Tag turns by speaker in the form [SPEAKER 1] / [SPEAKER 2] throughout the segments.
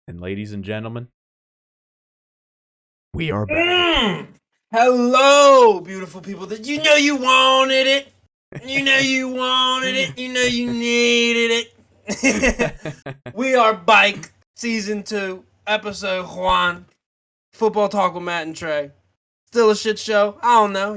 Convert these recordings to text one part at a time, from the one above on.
[SPEAKER 1] And ladies and gentlemen, we are back.
[SPEAKER 2] Hello, beautiful people. That you know you wanted it. You know you wanted it. You know you needed it. We are Bike Season 2, Episode 1. Football Talk with Matt and Trey. Still a shit show. I don't know.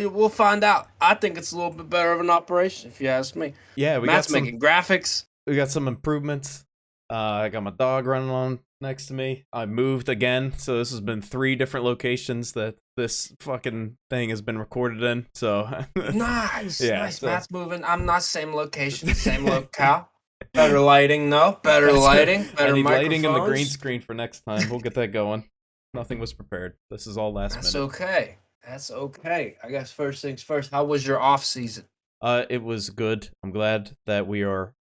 [SPEAKER 2] We'll find out. I think it's a little bit better of an operation, if you ask me.
[SPEAKER 1] Yeah,
[SPEAKER 2] Matt's making graphics.
[SPEAKER 1] We got some improvements. I got my dog running on next to me. I moved again, so this has been 3 different locations that this fucking thing has been recorded in. So
[SPEAKER 2] Nice.
[SPEAKER 1] Yeah,
[SPEAKER 2] Nice.
[SPEAKER 1] so-
[SPEAKER 2] Matt's moving. I'm not same location, same locale. Better lighting, no. Better lighting. Better
[SPEAKER 1] I need
[SPEAKER 2] microphones.
[SPEAKER 1] lighting in the green screen for next time. We'll get that going. Nothing was prepared. This is all last
[SPEAKER 2] That's
[SPEAKER 1] minute.
[SPEAKER 2] okay. That's okay. I guess first things first. How was your off season?
[SPEAKER 1] It was good. I'm glad that we are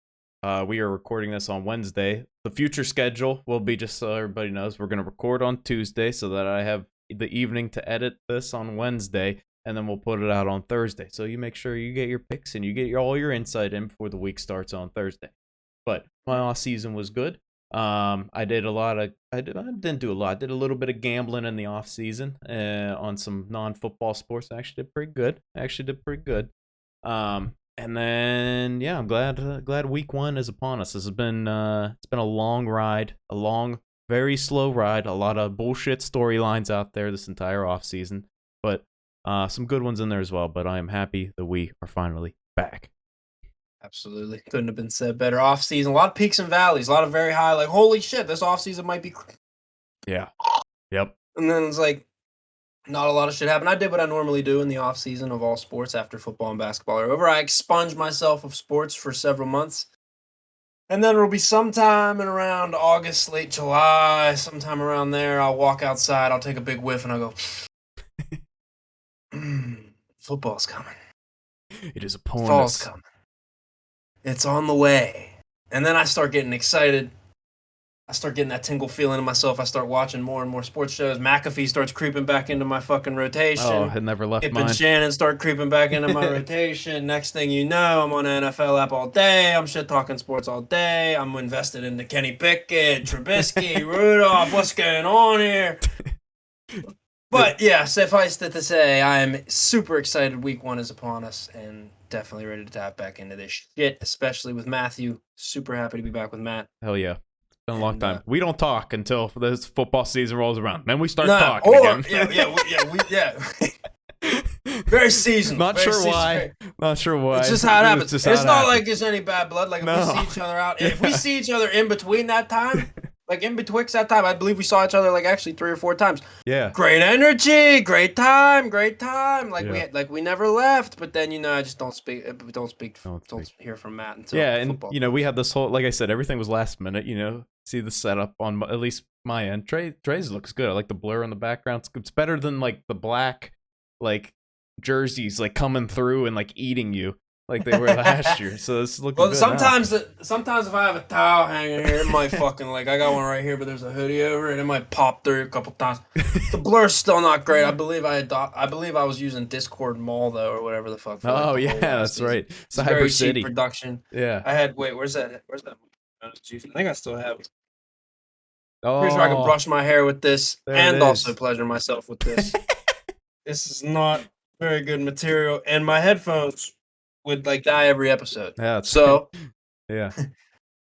[SPEAKER 1] recording this on Wednesday. The future schedule will be, just so everybody knows, we're going to record on Tuesday so that I have the evening to edit this on Wednesday, and then we'll put it out on Thursday. So you make sure you get your picks and you get all your insight in before the week starts on Thursday. But my off season was good. I did a lot of I didn't do a lot. I did a little bit of gambling in the off season on some non-football sports. I actually did pretty good. And then yeah, I'm glad week 1 is upon us. This has been it's been a long ride, a long, very slow ride. A lot of bullshit storylines out there this entire off season, but some good ones in there as well. But I am happy that we are finally back.
[SPEAKER 2] Absolutely. Couldn't have been said better. Off season, a lot of peaks and valleys, a lot of very high, like, holy shit, this off season might be.
[SPEAKER 1] Yeah. Yep.
[SPEAKER 2] And then it's like, not a lot of shit happened. I did what I normally do in the off season of all sports after football and basketball are over. I expunged myself of sports for several months. And then it'll be sometime in around August, late July, sometime around there, I'll walk outside, I'll take a big whiff, and I'll go, football's coming.
[SPEAKER 1] It is upon
[SPEAKER 2] Fall's
[SPEAKER 1] us.
[SPEAKER 2] coming. It's on the way. And then I start getting excited. I start getting that tingle feeling in myself. I start watching more and more sports shows. McAfee starts creeping back into my fucking rotation.
[SPEAKER 1] Oh, it never left
[SPEAKER 2] Kip
[SPEAKER 1] mine.
[SPEAKER 2] and Shannon start creeping back into my rotation. Next thing you know, I'm on an NFL app all day. I'm shit talking sports all day. I'm invested into Kenny Pickett, Trubisky, Rudolph. What's going on here? But yeah, suffice it to say, I am super excited. Week 1 is upon us, and definitely ready to tap back into this shit, especially with Matthew. Super happy to be back with Matt.
[SPEAKER 1] Hell yeah. It's been a long time. We don't talk until this football season rolls around. Then we start talking again.
[SPEAKER 2] Yeah. Very seasonal.
[SPEAKER 1] Not sure why.
[SPEAKER 2] It's just how it happens. It's not like there's any bad blood. Like, if
[SPEAKER 1] No.
[SPEAKER 2] we see each other out, if we see each other in between that time, like in betwixt that time, I believe we saw each other like actually 3 or 4 times.
[SPEAKER 1] Yeah.
[SPEAKER 2] Great energy, great time. Like,
[SPEAKER 1] Yeah.
[SPEAKER 2] we never left. But then, I just don't hear from Matt until
[SPEAKER 1] And
[SPEAKER 2] football.
[SPEAKER 1] we had this whole, like I said, everything was last minute. See the setup on at least my end. Trey's looks good. I like the blur in the background. It's better than like the black like jerseys like coming through and like eating you like they were last year. So it's looking good
[SPEAKER 2] sometimes
[SPEAKER 1] now.
[SPEAKER 2] Sometimes if I have a towel hanging here, it might fucking, like, I got one right here, but there's a hoodie over it. It might pop through a couple times. The blur's still not great. I believe I was using Discord Mall though, or whatever the fuck.
[SPEAKER 1] Oh yeah, that's right.
[SPEAKER 2] It's very
[SPEAKER 1] Cyber City
[SPEAKER 2] cheap production.
[SPEAKER 1] Yeah.
[SPEAKER 2] I had where's that? I think I still have it.
[SPEAKER 1] Oh,
[SPEAKER 2] Pretty sure I can brush my hair with this
[SPEAKER 1] There
[SPEAKER 2] and
[SPEAKER 1] it
[SPEAKER 2] also
[SPEAKER 1] is.
[SPEAKER 2] pleasure myself with this. This is not very good material, and my headphones would like die every episode.
[SPEAKER 1] Yeah.
[SPEAKER 2] So
[SPEAKER 1] Yeah.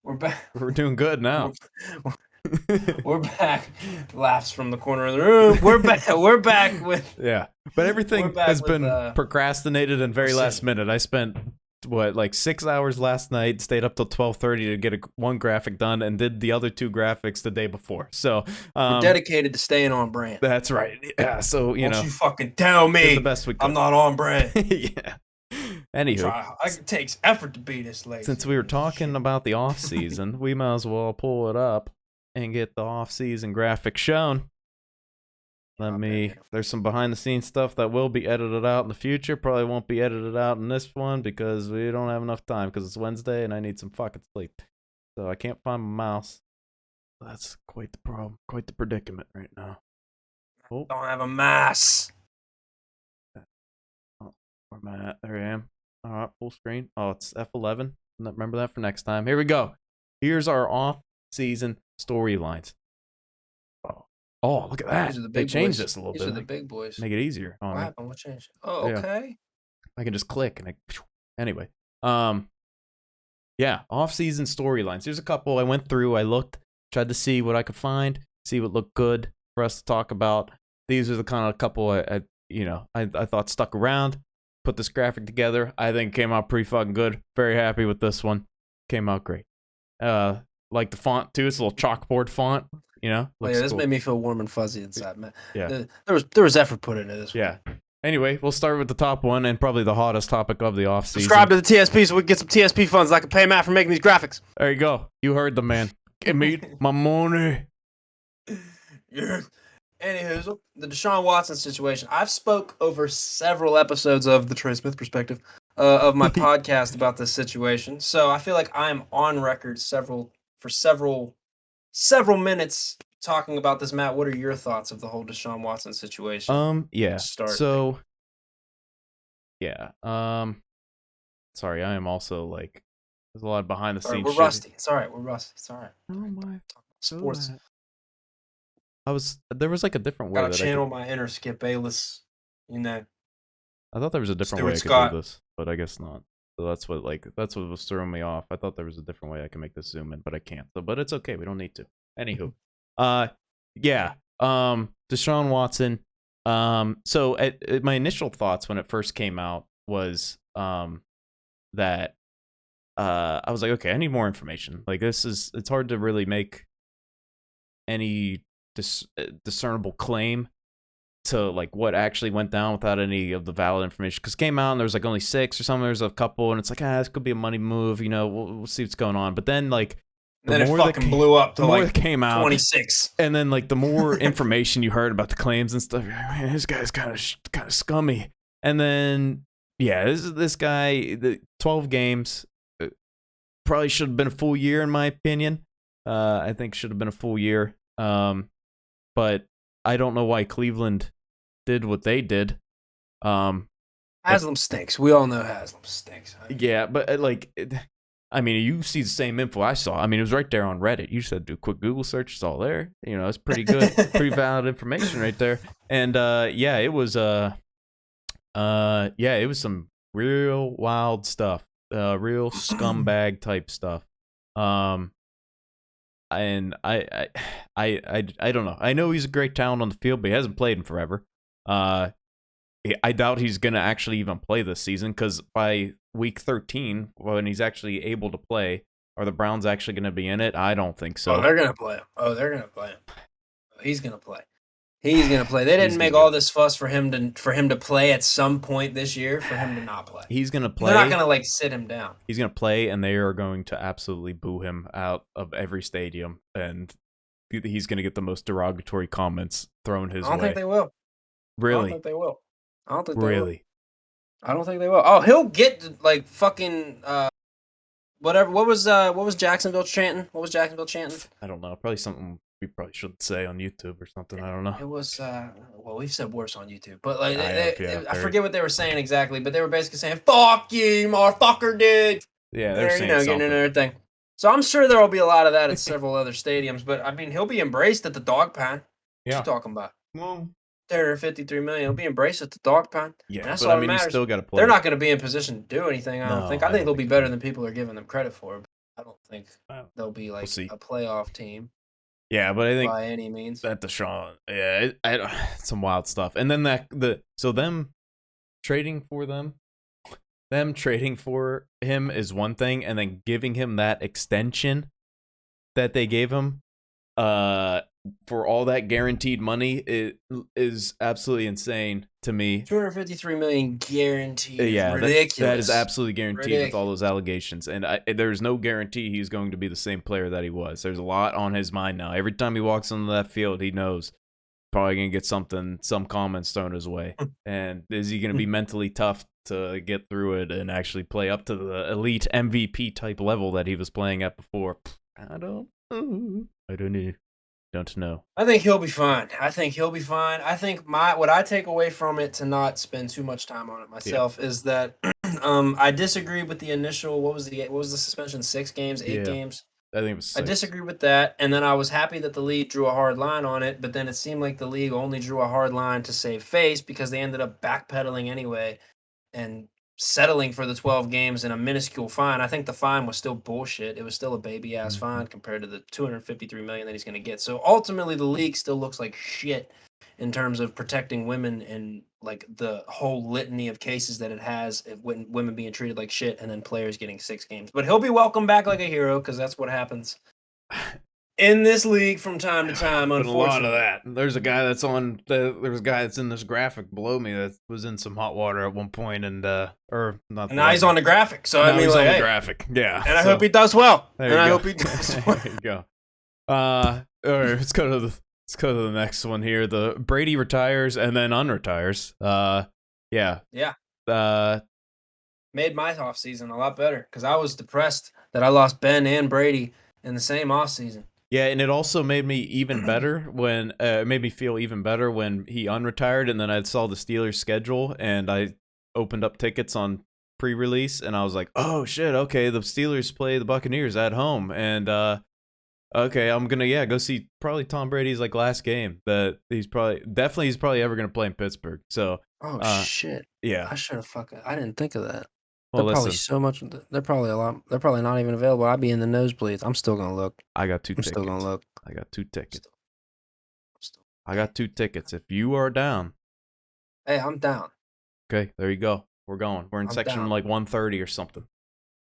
[SPEAKER 2] we're back.
[SPEAKER 1] We're doing good now.
[SPEAKER 2] We're back. Laughs from the corner of the room. We're back. We're back with.
[SPEAKER 1] Yeah, but everything
[SPEAKER 2] back
[SPEAKER 1] has
[SPEAKER 2] with,
[SPEAKER 1] been procrastinated and very last minute. I spent 6 hours last night, stayed up till 12:30 to get one graphic done, and did the other 2 graphics the day before. So
[SPEAKER 2] we're dedicated to staying on brand.
[SPEAKER 1] That's right. Yeah. So
[SPEAKER 2] Don't you fucking tell me
[SPEAKER 1] the best we could.
[SPEAKER 2] I'm not on brand.
[SPEAKER 1] Yeah. Anywho,
[SPEAKER 2] it takes effort to be this late.
[SPEAKER 1] Since we were talking about the off season, we might as well pull it up and get the off season graphic shown. There's some behind the scenes stuff that will be edited out in the future. Probably won't be edited out in this one because we don't have enough time because it's Wednesday and I need some fucking sleep. So I can't find my mouse. That's quite the problem, quite the predicament right now.
[SPEAKER 2] Oh. Don't have a mass.
[SPEAKER 1] Oh, where am I at? There I am. All right, full screen. Oh, it's F11. Remember that for next time. Here we go. Here's our off season storylines. Oh, look at that.
[SPEAKER 2] These are the
[SPEAKER 1] They
[SPEAKER 2] big
[SPEAKER 1] changed
[SPEAKER 2] boys.
[SPEAKER 1] this a little
[SPEAKER 2] These are
[SPEAKER 1] bit.
[SPEAKER 2] the big boys.
[SPEAKER 1] Make it easier on
[SPEAKER 2] What
[SPEAKER 1] me.
[SPEAKER 2] happened? What changed? Oh,
[SPEAKER 1] Yeah.
[SPEAKER 2] okay.
[SPEAKER 1] I can just click and anyway. Yeah, off-season storylines. There's a couple I went through. I looked, tried to see what I could find, see what looked good for us to talk about. These are the kind of couple I thought stuck around. Put this graphic together. I think it came out pretty fucking good. Very happy with this one. Came out great. Like the font too. It's a little chalkboard font. You know.
[SPEAKER 2] Oh yeah, this
[SPEAKER 1] cool.
[SPEAKER 2] made me feel warm and fuzzy inside, man.
[SPEAKER 1] Yeah.
[SPEAKER 2] There was effort put into this.
[SPEAKER 1] Yeah. Anyway, we'll start with the top one and probably the hottest topic of the offseason.
[SPEAKER 2] Subscribe to the TSP so we can get some TSP funds. I can pay Matt for making these graphics.
[SPEAKER 1] There you go. You heard the man. Give me my money.
[SPEAKER 2] Yeah. Anywho, the Deshaun Watson situation. I've spoke over several episodes of the Trey Smith perspective of my podcast about this situation. So I feel like I'm on record several minutes talking about this. Matt, what are your thoughts of the whole Deshaun Watson situation?
[SPEAKER 1] Yeah. So yeah. Sorry, I am also like there's a lot of behind the scenes.
[SPEAKER 2] We're rusty. It's all right. We're rusty. It's all right.
[SPEAKER 1] Oh my
[SPEAKER 2] sports.
[SPEAKER 1] There was like a different way
[SPEAKER 2] Gotta
[SPEAKER 1] that
[SPEAKER 2] channel my inner Skip Bayless. You know.
[SPEAKER 1] I thought there was a different way I could do this, but I guess not. So that's what was throwing me off. I thought there was a different way I can make this zoom in, but I can't. So, but it's okay. We don't need to. Anywho, yeah. Deshaun Watson. So my initial thoughts when it first came out was that I was like, okay, I need more information. Like it's hard to really make any discernible claim to like what actually went down without any of the valid information, because came out and there was like only 6 or something. There's a couple and it's like, this could be a money move, we'll see what's going on. But then like
[SPEAKER 2] then it fucking blew up to like
[SPEAKER 1] came out
[SPEAKER 2] 26,
[SPEAKER 1] and then like the more information you heard about the claims and stuff, man, this guy's kind of scummy. And then this guy, the 12 games probably should have been a full year in my opinion. I think should have been a full year. But I don't know why Cleveland did what they did.
[SPEAKER 2] Haslam stinks. We all know Haslam stinks.
[SPEAKER 1] Yeah, but you see the same info I saw. I mean, it was right there on Reddit. You said do a quick Google search. It's all there. It's pretty good, pretty valid information right there. And it was it was some real wild stuff, real scumbag type stuff. And I don't know. I know he's a great talent on the field, but he hasn't played in forever. I doubt he's gonna actually even play this season, because by week 13, when he's actually able to play, are the Browns actually gonna be in it? I don't think so.
[SPEAKER 2] Oh, they're gonna play him. He's gonna play. He's gonna play. They didn't make all this fuss for him to play at some point this year for him to not play.
[SPEAKER 1] He's gonna play.
[SPEAKER 2] They're not gonna sit him down.
[SPEAKER 1] He's gonna play, and they are going to absolutely boo him out of every stadium, and he's gonna get the most derogatory comments thrown his way.
[SPEAKER 2] I don't think they will.
[SPEAKER 1] Really?
[SPEAKER 2] I don't think they will. I don't think they
[SPEAKER 1] really.
[SPEAKER 2] Will. I don't think they will. Oh, he'll get like fucking whatever. What was Jacksonville chanting?
[SPEAKER 1] I don't know. Probably something we probably shouldn't say on YouTube or something. I don't know.
[SPEAKER 2] It was well, we've said worse on YouTube, but like I forget what they were saying exactly, but they were basically saying "fuck you, motherfucker, dude."
[SPEAKER 1] Yeah, they're saying
[SPEAKER 2] getting into everything. So I'm sure there will be a lot of that at several other stadiums, but I mean, he'll be embraced at the Dog Pound.
[SPEAKER 1] Yeah.
[SPEAKER 2] What you talking about?
[SPEAKER 1] Well,
[SPEAKER 2] $353 million. He'll be embraced at the Dog Pound.
[SPEAKER 1] Yeah,
[SPEAKER 2] that's
[SPEAKER 1] but
[SPEAKER 2] all
[SPEAKER 1] I mean,
[SPEAKER 2] that matters.
[SPEAKER 1] you still got to play.
[SPEAKER 2] They're not going to be in position to do anything. I don't think. I think they'll be better than people are giving them credit for. But I don't think they'll be like a playoff team.
[SPEAKER 1] Yeah, but I think
[SPEAKER 2] by any means
[SPEAKER 1] that Deshaun, some wild stuff. And then them trading for him is one thing, and then giving him that extension that they gave him, for all that guaranteed money, it is absolutely insane to me.
[SPEAKER 2] $253 million guaranteed.
[SPEAKER 1] Yeah,
[SPEAKER 2] ridiculous.
[SPEAKER 1] That is absolutely guaranteed with all those allegations, and there's no guarantee he's going to be the same player that he was. There's a lot on his mind now. Every time he walks onto that field, he knows probably gonna get some comments thrown his way. And is he gonna be mentally tough to get through it and actually play up to the elite MVP type level that he was playing at before? I don't know. Don't know.
[SPEAKER 2] I think he'll be fine. I think what I take away from it, to not spend too much time on it myself, is that I disagree with the initial. What was the suspension? 6 games, 8 games.
[SPEAKER 1] I think it was
[SPEAKER 2] I
[SPEAKER 1] 6.
[SPEAKER 2] disagree with that, and then I was happy that the league drew a hard line on it, but then it seemed like the league only drew a hard line to save face because they ended up backpedaling anyway and settling for the 12 games and a minuscule fine. I think the fine was still bullshit. It was still a baby ass
[SPEAKER 1] Mhm.
[SPEAKER 2] fine compared to the 253 million that he's going to get. So ultimately the league still looks like shit in terms of protecting women and like the whole litany of cases that it has of women being treated like shit and then players getting 6 games. But he'll be welcomed back like a hero because that's what happens in this league from time to time,
[SPEAKER 1] But a lot of
[SPEAKER 2] unfortunately.
[SPEAKER 1] that. There's a guy that's on. There's a guy that's in this graphic below me that was in some hot water at one point, and or not
[SPEAKER 2] And
[SPEAKER 1] the
[SPEAKER 2] now he's
[SPEAKER 1] other.
[SPEAKER 2] on the graphic. So I
[SPEAKER 1] Now
[SPEAKER 2] mean,
[SPEAKER 1] he's
[SPEAKER 2] like,
[SPEAKER 1] on the
[SPEAKER 2] hey,
[SPEAKER 1] graphic. Yeah.
[SPEAKER 2] and I hope
[SPEAKER 1] So
[SPEAKER 2] he does well.
[SPEAKER 1] there
[SPEAKER 2] And
[SPEAKER 1] you
[SPEAKER 2] I
[SPEAKER 1] go.
[SPEAKER 2] hope he does well.
[SPEAKER 1] There you go. All right. Let's go to the next one here. The Brady retires and then unretires. Yeah.
[SPEAKER 2] Yeah.
[SPEAKER 1] Uh,
[SPEAKER 2] Made my offseason a lot better because I was depressed that I lost Ben and Brady in the same offseason.
[SPEAKER 1] yeah, and it also made me even better when it made me feel even better when he unretired, and then I saw the Steelers schedule, and I opened up tickets on pre-release, and I was like, oh shit, okay, the Steelers play the Buccaneers at home, and okay, I'm gonna go see probably Tom Brady's like last game that he's probably ever gonna play in Pittsburgh. So
[SPEAKER 2] Oh
[SPEAKER 1] uh
[SPEAKER 2] shit!
[SPEAKER 1] yeah,
[SPEAKER 2] I should have fucking. I didn't think of that. They're
[SPEAKER 1] well
[SPEAKER 2] probably
[SPEAKER 1] listen,
[SPEAKER 2] so much. They're probably a lot. They're probably not even available. I'd be in the nosebleeds. I'm still gonna look.
[SPEAKER 1] I got two
[SPEAKER 2] I'm still gonna
[SPEAKER 1] tickets.
[SPEAKER 2] look.
[SPEAKER 1] I got two tickets.
[SPEAKER 2] Still, still.
[SPEAKER 1] I got two tickets. If you are down,
[SPEAKER 2] Hey, I'm down.
[SPEAKER 1] okay, there you go. We're going. We're in
[SPEAKER 2] I'm
[SPEAKER 1] section
[SPEAKER 2] down.
[SPEAKER 1] like 130 or something.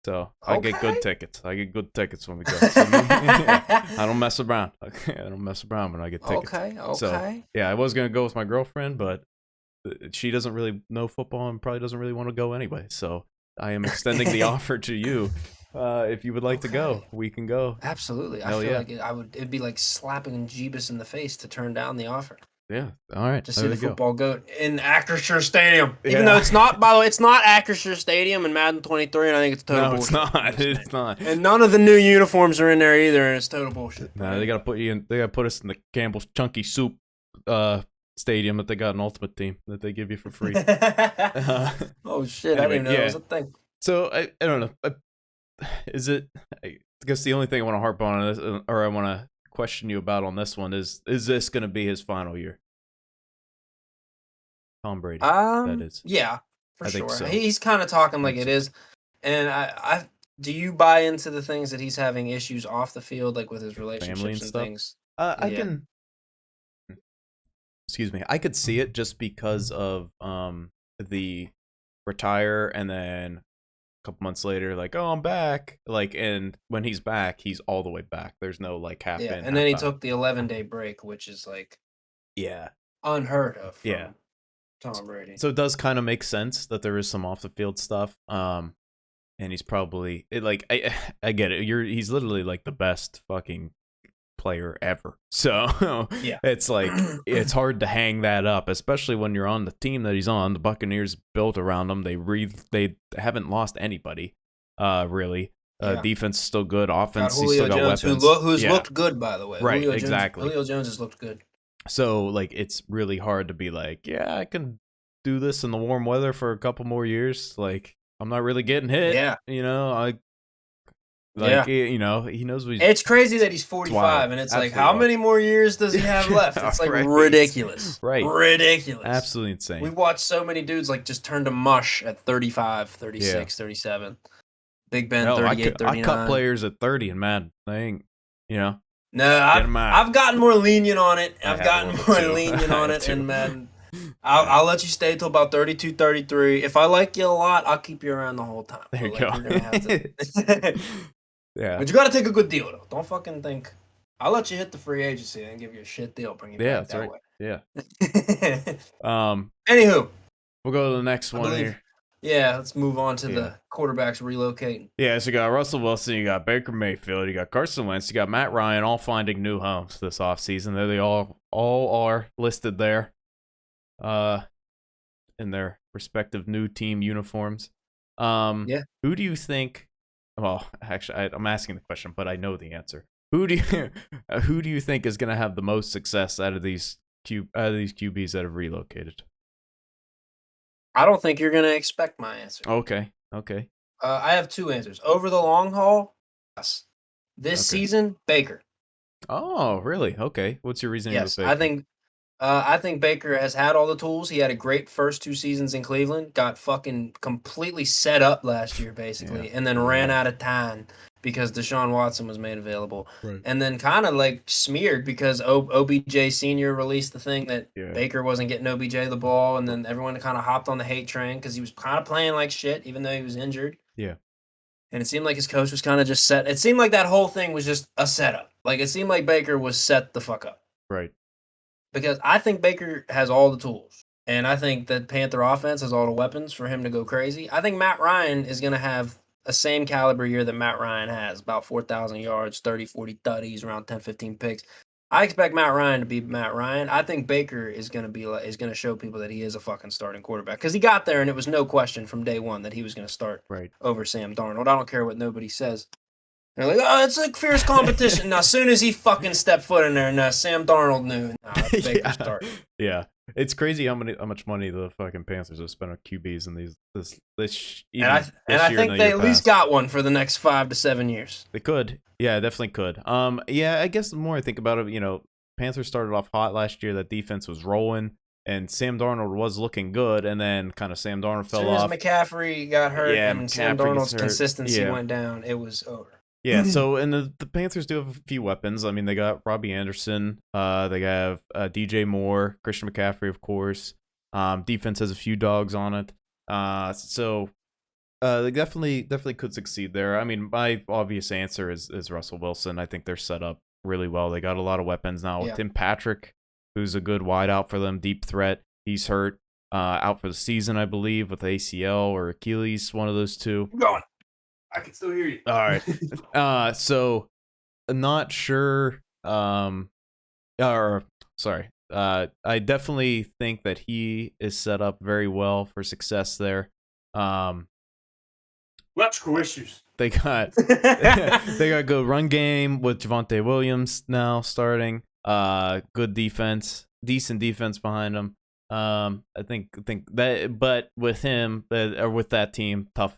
[SPEAKER 1] So I get
[SPEAKER 2] Okay.
[SPEAKER 1] good tickets. I get good tickets when we go. So I don't mess around. I don't mess around when I get tickets.
[SPEAKER 2] Okay.
[SPEAKER 1] So
[SPEAKER 2] Okay.
[SPEAKER 1] yeah, I was gonna go with my girlfriend, but she doesn't really know football and probably doesn't really want to go anyway. So I am extending the offer to you. If you would like to go,
[SPEAKER 2] Okay.
[SPEAKER 1] we can go.
[SPEAKER 2] Absolutely. I
[SPEAKER 1] Hell
[SPEAKER 2] feel
[SPEAKER 1] yeah,
[SPEAKER 2] like it'd be like slapping Jeebus in the face to turn down the offer
[SPEAKER 1] yeah. All right,
[SPEAKER 2] to see
[SPEAKER 1] there
[SPEAKER 2] the
[SPEAKER 1] we go.
[SPEAKER 2] football goat in Acrisure Stadium. Even though
[SPEAKER 1] Yeah.
[SPEAKER 2] it's not, by the way, it's not Acrisure Stadium in Madden 23, and I think it's total
[SPEAKER 1] No, it's
[SPEAKER 2] bullshit. I'm
[SPEAKER 1] not.
[SPEAKER 2] just saying.
[SPEAKER 1] It's not.
[SPEAKER 2] And none of the new uniforms are in there either, and it's total bullshit. But
[SPEAKER 1] No, they gotta
[SPEAKER 2] anyway.
[SPEAKER 1] put you in. They gotta put us in the Campbell's Chunky Soup stadium that they got an Ultimate Team that they give you for free.
[SPEAKER 2] Oh shit! I didn't
[SPEAKER 1] Anyway,
[SPEAKER 2] even know that
[SPEAKER 1] yeah.
[SPEAKER 2] was a thing.
[SPEAKER 1] So I don't know. Is it? I guess the only thing I want to harp on this, or I want to question you about on this one is this going to be his final year? Tom Brady, that is.
[SPEAKER 2] Yeah, for
[SPEAKER 1] I think
[SPEAKER 2] sure.
[SPEAKER 1] so.
[SPEAKER 2] He's kind of talking
[SPEAKER 1] I
[SPEAKER 2] like
[SPEAKER 1] think
[SPEAKER 2] it
[SPEAKER 1] so.
[SPEAKER 2] is, and I do you buy into the things that he's having issues off the field, like with his
[SPEAKER 1] Family
[SPEAKER 2] relationships
[SPEAKER 1] and
[SPEAKER 2] and
[SPEAKER 1] stuff.
[SPEAKER 2] things?
[SPEAKER 1] I
[SPEAKER 2] Yeah,
[SPEAKER 1] can. Excuse me. I could see it just because of the retire and then couple months later, like, oh, I'm back. Like, and when he's back, he's all the way back. There's no like half
[SPEAKER 2] yeah.
[SPEAKER 1] in,
[SPEAKER 2] And then
[SPEAKER 1] half
[SPEAKER 2] he
[SPEAKER 1] out.
[SPEAKER 2] took the 11-day break, which is like
[SPEAKER 1] Yeah,
[SPEAKER 2] unheard of
[SPEAKER 1] yeah.
[SPEAKER 2] from Tom Brady.
[SPEAKER 1] So it does kind of make sense that there is some off the field stuff. And he's probably like I get it. He's literally like the best fucking player ever. So
[SPEAKER 2] Yeah.
[SPEAKER 1] it's like it's hard to hang that up, especially when you're on the team that he's on. The Buccaneers built around him. They haven't lost anybody, really.
[SPEAKER 2] Yeah.
[SPEAKER 1] Defense is still good.
[SPEAKER 2] Got
[SPEAKER 1] Offense, he's still
[SPEAKER 2] Julio
[SPEAKER 1] got
[SPEAKER 2] Jones,
[SPEAKER 1] weapons.
[SPEAKER 2] who's
[SPEAKER 1] Yeah,
[SPEAKER 2] looked good, by the way.
[SPEAKER 1] right, exactly.
[SPEAKER 2] Julio Jones has looked good.
[SPEAKER 1] So like it's really hard to be like, yeah, I can do this in the warm weather for a couple more years. Like I'm not really getting hit.
[SPEAKER 2] Yeah. Yeah.
[SPEAKER 1] He knows what he's.
[SPEAKER 2] It's crazy that he's
[SPEAKER 1] It's wild.
[SPEAKER 2] 45, and it's like,
[SPEAKER 1] Absolutely
[SPEAKER 2] how
[SPEAKER 1] wild.
[SPEAKER 2] many more years does he have left? It's like
[SPEAKER 1] Right.
[SPEAKER 2] ridiculous.
[SPEAKER 1] Right.
[SPEAKER 2] Ridiculous.
[SPEAKER 1] Absolutely insane.
[SPEAKER 2] We've watched so many dudes like just turn to mush at 35, 36, 37. Big Ben,
[SPEAKER 1] Hell,
[SPEAKER 2] 38,
[SPEAKER 1] I
[SPEAKER 2] 39.
[SPEAKER 1] cut players at 30 and Madden. They ain't,
[SPEAKER 2] No,
[SPEAKER 1] get 'em out.
[SPEAKER 2] I've gotten more lenient on it.
[SPEAKER 1] I
[SPEAKER 2] I've
[SPEAKER 1] have a
[SPEAKER 2] gotten
[SPEAKER 1] little
[SPEAKER 2] more
[SPEAKER 1] bit too.
[SPEAKER 2] lenient
[SPEAKER 1] I
[SPEAKER 2] on
[SPEAKER 1] have
[SPEAKER 2] it,
[SPEAKER 1] too.
[SPEAKER 2] and Madden. I'll let you stay till about 32, 33. If I like you a lot, I'll keep you around the whole time.
[SPEAKER 1] There you
[SPEAKER 2] But,
[SPEAKER 1] go.
[SPEAKER 2] like, you're gonna have to.
[SPEAKER 1] Yeah.
[SPEAKER 2] But you gotta take a good deal though. Don't fucking think. I'll let you hit the free agency and give you a shit deal. Bring you
[SPEAKER 1] Yeah,
[SPEAKER 2] back
[SPEAKER 1] that's
[SPEAKER 2] that
[SPEAKER 1] right.
[SPEAKER 2] way.
[SPEAKER 1] Yeah.
[SPEAKER 2] Anywho,
[SPEAKER 1] We'll go to the next
[SPEAKER 2] I
[SPEAKER 1] one
[SPEAKER 2] believe.
[SPEAKER 1] here.
[SPEAKER 2] Yeah, let's move on to
[SPEAKER 1] Yeah.
[SPEAKER 2] the quarterbacks relocating.
[SPEAKER 1] Yeah, so you got Russell Wilson, you got Baker Mayfield, you got Carson Wentz, you got Matt Ryan, all finding new homes this offseason. They all are listed there, in their respective new team uniforms.
[SPEAKER 2] Yeah.
[SPEAKER 1] Who do you think? Well, actually, I'm asking the question, but I know the answer. Who do you think is going to have the most success out of these QBs that have relocated?
[SPEAKER 2] I don't think you're gonna expect my answer.
[SPEAKER 1] Okay.
[SPEAKER 2] I have two answers. Over the long haul, yes. This
[SPEAKER 1] Okay.
[SPEAKER 2] season, Baker.
[SPEAKER 1] Oh, really? Okay. What's your reasoning with
[SPEAKER 2] Yes,
[SPEAKER 1] Baker?
[SPEAKER 2] I think Baker has had all the tools. He had a great first 2 seasons in Cleveland. Got fucking completely set up last year,
[SPEAKER 1] Yeah.
[SPEAKER 2] basically, and then ran
[SPEAKER 1] Yeah.
[SPEAKER 2] out of time because Deshaun Watson was made available,
[SPEAKER 1] Right.
[SPEAKER 2] and then kind of like smeared because OBJ Senior released the thing that
[SPEAKER 1] Yeah.
[SPEAKER 2] Baker wasn't getting OBJ the ball, and then everyone kind of hopped on the hate train because he was kind of playing like shit, even though he was injured.
[SPEAKER 1] Yeah.
[SPEAKER 2] And it seemed like his coach was kind of just set. It seemed like that whole thing was just a setup. Like it seemed like Baker was set the fuck up
[SPEAKER 1] Right.
[SPEAKER 2] because I think Baker has all the tools. And I think that Panther offense has all the weapons for him to go crazy. I think Matt Ryan is going to have a same caliber year that Matt Ryan has, about 4,000 yards, 30, 40 tutties, around 10, 15 picks. I expect Matt Ryan to be Matt Ryan. I think Baker is going to be like, is going to show people that he is a fucking starting quarterback because he got there and it was no question from day one that he was going to start
[SPEAKER 1] Right.
[SPEAKER 2] over Sam Darnold. I don't care what nobody says. They're like, oh, it's like fierce competition. Now, as soon as he fucking stepped foot in there, now Sam Darnold knew. Nah, Baker
[SPEAKER 1] Yeah.
[SPEAKER 2] start.
[SPEAKER 1] Yeah. It's crazy how much money the fucking Panthers have spent on QBs in even
[SPEAKER 2] And I
[SPEAKER 1] this year and
[SPEAKER 2] think
[SPEAKER 1] the
[SPEAKER 2] they
[SPEAKER 1] year
[SPEAKER 2] at least
[SPEAKER 1] past.
[SPEAKER 2] got one for the next 5 to 7 years.
[SPEAKER 1] They could. Yeah, definitely could. Yeah, I guess the more I think about it, Panthers started off hot last year. That defense was rolling, and Sam Darnold was looking good, and then kind of Sam Darnold
[SPEAKER 2] As
[SPEAKER 1] fell
[SPEAKER 2] soon as
[SPEAKER 1] off.
[SPEAKER 2] McCaffrey got hurt
[SPEAKER 1] Yeah,
[SPEAKER 2] and Sam
[SPEAKER 1] McCaffrey gets
[SPEAKER 2] Darnold's
[SPEAKER 1] hurt.
[SPEAKER 2] consistency
[SPEAKER 1] Yeah.
[SPEAKER 2] went down, it was over.
[SPEAKER 1] Yeah, so and the Panthers do have a few weapons. I mean, they got Robbie Anderson. They have DJ Moore, Christian McCaffrey, of course. Defense has a few dogs on it. So they definitely could succeed there. I mean, my obvious answer is Russell Wilson. I think they're set up really well. They got a lot of weapons now.
[SPEAKER 2] Yeah.
[SPEAKER 1] Tim Patrick, who's a good wideout for them, deep threat. He's hurt, out for the season, I believe, with ACL or Achilles, one of those two.
[SPEAKER 2] Keep going. I can still hear you.
[SPEAKER 1] All right. So not sure. Or sorry. I definitely think that he is set up very well for success there.
[SPEAKER 2] Electrical issues.
[SPEAKER 1] They got they got a good run game with Javonte Williams now starting. Good defense, decent defense behind him. I think that, but with him, or with that team, tough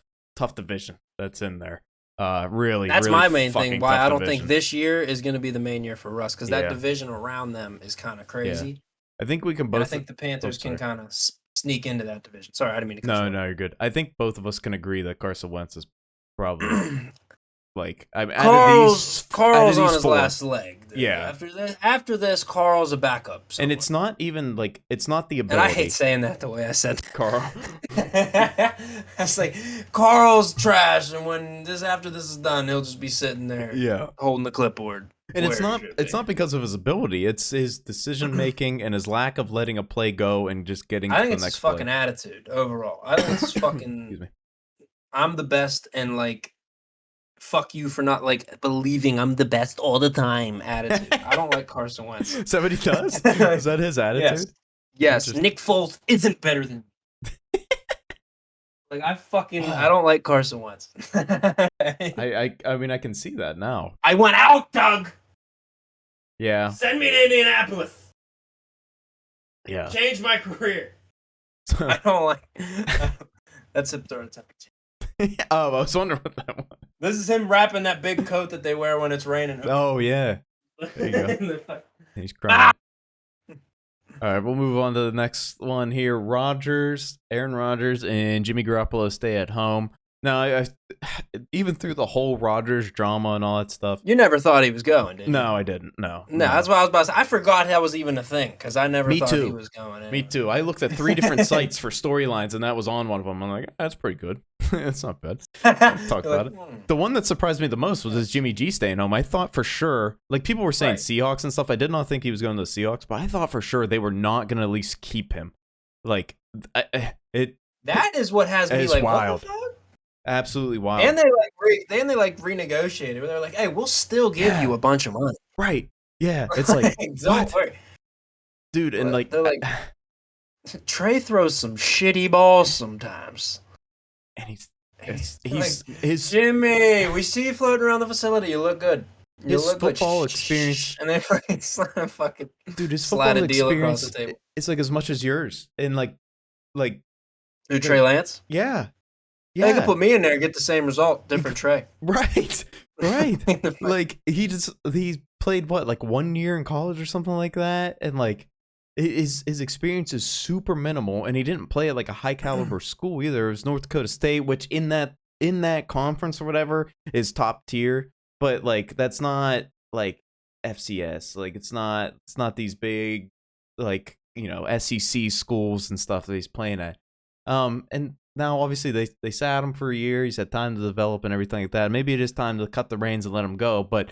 [SPEAKER 1] division that's in there. Really,
[SPEAKER 2] That's
[SPEAKER 1] really
[SPEAKER 2] my main
[SPEAKER 1] fucking
[SPEAKER 2] thing. Why
[SPEAKER 1] tough
[SPEAKER 2] I don't
[SPEAKER 1] division.
[SPEAKER 2] think this year is going to be the main year for Russ because that
[SPEAKER 1] Yeah.
[SPEAKER 2] division around them is kind of crazy.
[SPEAKER 1] I think we can
[SPEAKER 2] And I
[SPEAKER 1] both.
[SPEAKER 2] think the Panthers can
[SPEAKER 1] sorry.
[SPEAKER 2] kind of sneak into that division. Sorry, I didn't mean to cut you
[SPEAKER 1] No,
[SPEAKER 2] off.
[SPEAKER 1] no, you're good. I think both of us can agree that Carson Wentz is probably like
[SPEAKER 2] Carl's on his
[SPEAKER 1] four,
[SPEAKER 2] last leg. Dude.
[SPEAKER 1] Yeah.
[SPEAKER 2] After this, Carl's a backup.
[SPEAKER 1] And it's not even like it's not the
[SPEAKER 2] And
[SPEAKER 1] ability.
[SPEAKER 2] I hate saying that the way I said that.
[SPEAKER 1] Carl.
[SPEAKER 2] It's like Carl's trash, and when after this is done, he'll just be sitting there,
[SPEAKER 1] Yeah.
[SPEAKER 2] holding the clipboard.
[SPEAKER 1] And
[SPEAKER 2] Where
[SPEAKER 1] it's not
[SPEAKER 2] should it be?
[SPEAKER 1] because of his ability. It's his decision making and his lack of letting a play go and just getting
[SPEAKER 2] I
[SPEAKER 1] to
[SPEAKER 2] think
[SPEAKER 1] the
[SPEAKER 2] it's his
[SPEAKER 1] next
[SPEAKER 2] fucking
[SPEAKER 1] play.
[SPEAKER 2] attitude overall. I think it's his fucking.
[SPEAKER 1] Excuse me.
[SPEAKER 2] I'm the best, and like, fuck you for not like believing I'm the best all the time attitude. I don't like Carson Wentz.
[SPEAKER 1] Is that what he does? Is that his attitude?
[SPEAKER 2] Yes,
[SPEAKER 1] Interesting.
[SPEAKER 2] Nick Foles isn't better than. Like I don't like Carson Wentz.
[SPEAKER 1] I mean I can see that now.
[SPEAKER 2] I went out, Doug.
[SPEAKER 1] Yeah.
[SPEAKER 2] Send me to Indianapolis.
[SPEAKER 1] Yeah.
[SPEAKER 2] Change my career. I don't like. That's him throwing a temperature.
[SPEAKER 1] Oh, I was wondering what that was.
[SPEAKER 2] This is him wrapping that big coat that they wear when it's raining.
[SPEAKER 1] Oh yeah. There you go.
[SPEAKER 2] go.
[SPEAKER 1] He's crying. All right, we'll move on to the next one here. Aaron Rodgers, and Jimmy Garoppolo stay at home. Now, I even through the whole Rodgers drama and all that stuff.
[SPEAKER 2] You never thought he was going, did you?
[SPEAKER 1] No, I didn't. No,
[SPEAKER 2] that's what I was about to say. I forgot that was even a thing because I never
[SPEAKER 1] Me
[SPEAKER 2] thought
[SPEAKER 1] too.
[SPEAKER 2] he was going. Anyway.
[SPEAKER 1] Me too. I looked at 3 different sites for storylines, and that was on one of them. I'm like, that's pretty good. That's not bad. Talk about it. The one that surprised me the most was his Jimmy G staying home. I thought for sure, like people were saying Seahawks and stuff. I did not think he was going to the Seahawks, but I thought for sure they were not going to at least keep him. Like it.
[SPEAKER 2] That is what has me like
[SPEAKER 1] wild.
[SPEAKER 2] What the fuck?
[SPEAKER 1] Absolutely wild.
[SPEAKER 2] And they renegotiated. They're like, hey, we'll still give you a bunch of money.
[SPEAKER 1] Right. Yeah. It's like
[SPEAKER 2] don't worry.
[SPEAKER 1] Dude, and like
[SPEAKER 2] they're like Trey throws some shitty balls sometimes.
[SPEAKER 1] And he's
[SPEAKER 2] like,
[SPEAKER 1] his
[SPEAKER 2] Jimmy, we see you floating around the facility. You look good. You
[SPEAKER 1] his
[SPEAKER 2] look
[SPEAKER 1] football
[SPEAKER 2] good.
[SPEAKER 1] experience,
[SPEAKER 2] and then fucking
[SPEAKER 1] dude, his
[SPEAKER 2] slide
[SPEAKER 1] football
[SPEAKER 2] a deal across
[SPEAKER 1] experience,
[SPEAKER 2] the table.
[SPEAKER 1] it's like as much as yours. And like
[SPEAKER 2] Who, Trey Lance?
[SPEAKER 1] Yeah.
[SPEAKER 2] They could
[SPEAKER 1] Yeah,
[SPEAKER 2] put me in there and get the same result. Different Trey.
[SPEAKER 1] right, right. Like he played what, like 1 year in college or something like that, and like his experience is super minimal, and he didn't play at like a high caliber school either. It was North Dakota State, which in that conference or whatever is top tier, but like that's not like FCS. Like it's not these big like SEC schools and stuff that he's playing at. And now obviously they sat him for a year. He's had time to develop and everything like that. Maybe it is time to cut the reins and let him go. But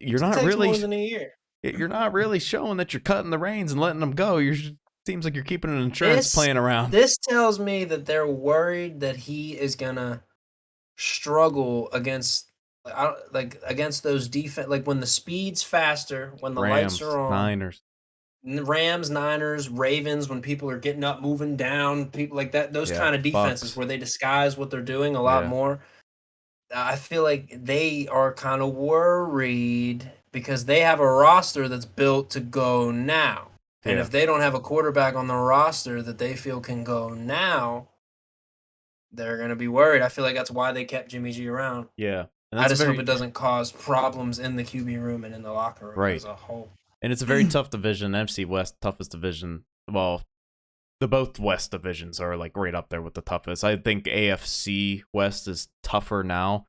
[SPEAKER 1] you're
[SPEAKER 2] It
[SPEAKER 1] not
[SPEAKER 2] takes
[SPEAKER 1] really
[SPEAKER 2] more than a year.
[SPEAKER 1] you're not really showing that you're cutting the reins and letting him go. Seems like you're keeping an insurance
[SPEAKER 2] This
[SPEAKER 1] playing around.
[SPEAKER 2] this tells me that they're worried that he is gonna struggle against against those defense, like when the speed's faster, when the lights
[SPEAKER 1] Rams,
[SPEAKER 2] are on.
[SPEAKER 1] Niners.
[SPEAKER 2] Rams, Niners, Ravens, when people are getting up, moving down, people like that, those
[SPEAKER 1] Yeah,
[SPEAKER 2] kind of defenses
[SPEAKER 1] Bucks.
[SPEAKER 2] where they disguise what they're doing a lot
[SPEAKER 1] Yeah,
[SPEAKER 2] more. I feel like they are kind of worried because they have a roster that's built to go now. And
[SPEAKER 1] yeah,
[SPEAKER 2] if they don't have a quarterback on the roster that they feel can go now, they're going to be worried. I feel like that's why they kept Jimmy G around.
[SPEAKER 1] yeah. And
[SPEAKER 2] I
[SPEAKER 1] that's
[SPEAKER 2] just hope
[SPEAKER 1] very
[SPEAKER 2] it doesn't cause problems in the QB room and in the locker room
[SPEAKER 1] right.
[SPEAKER 2] as a whole.
[SPEAKER 1] And it's a very tough division. NFC West, toughest division. Well, the both West divisions are like right up there with the toughest. I think AFC West is tougher now,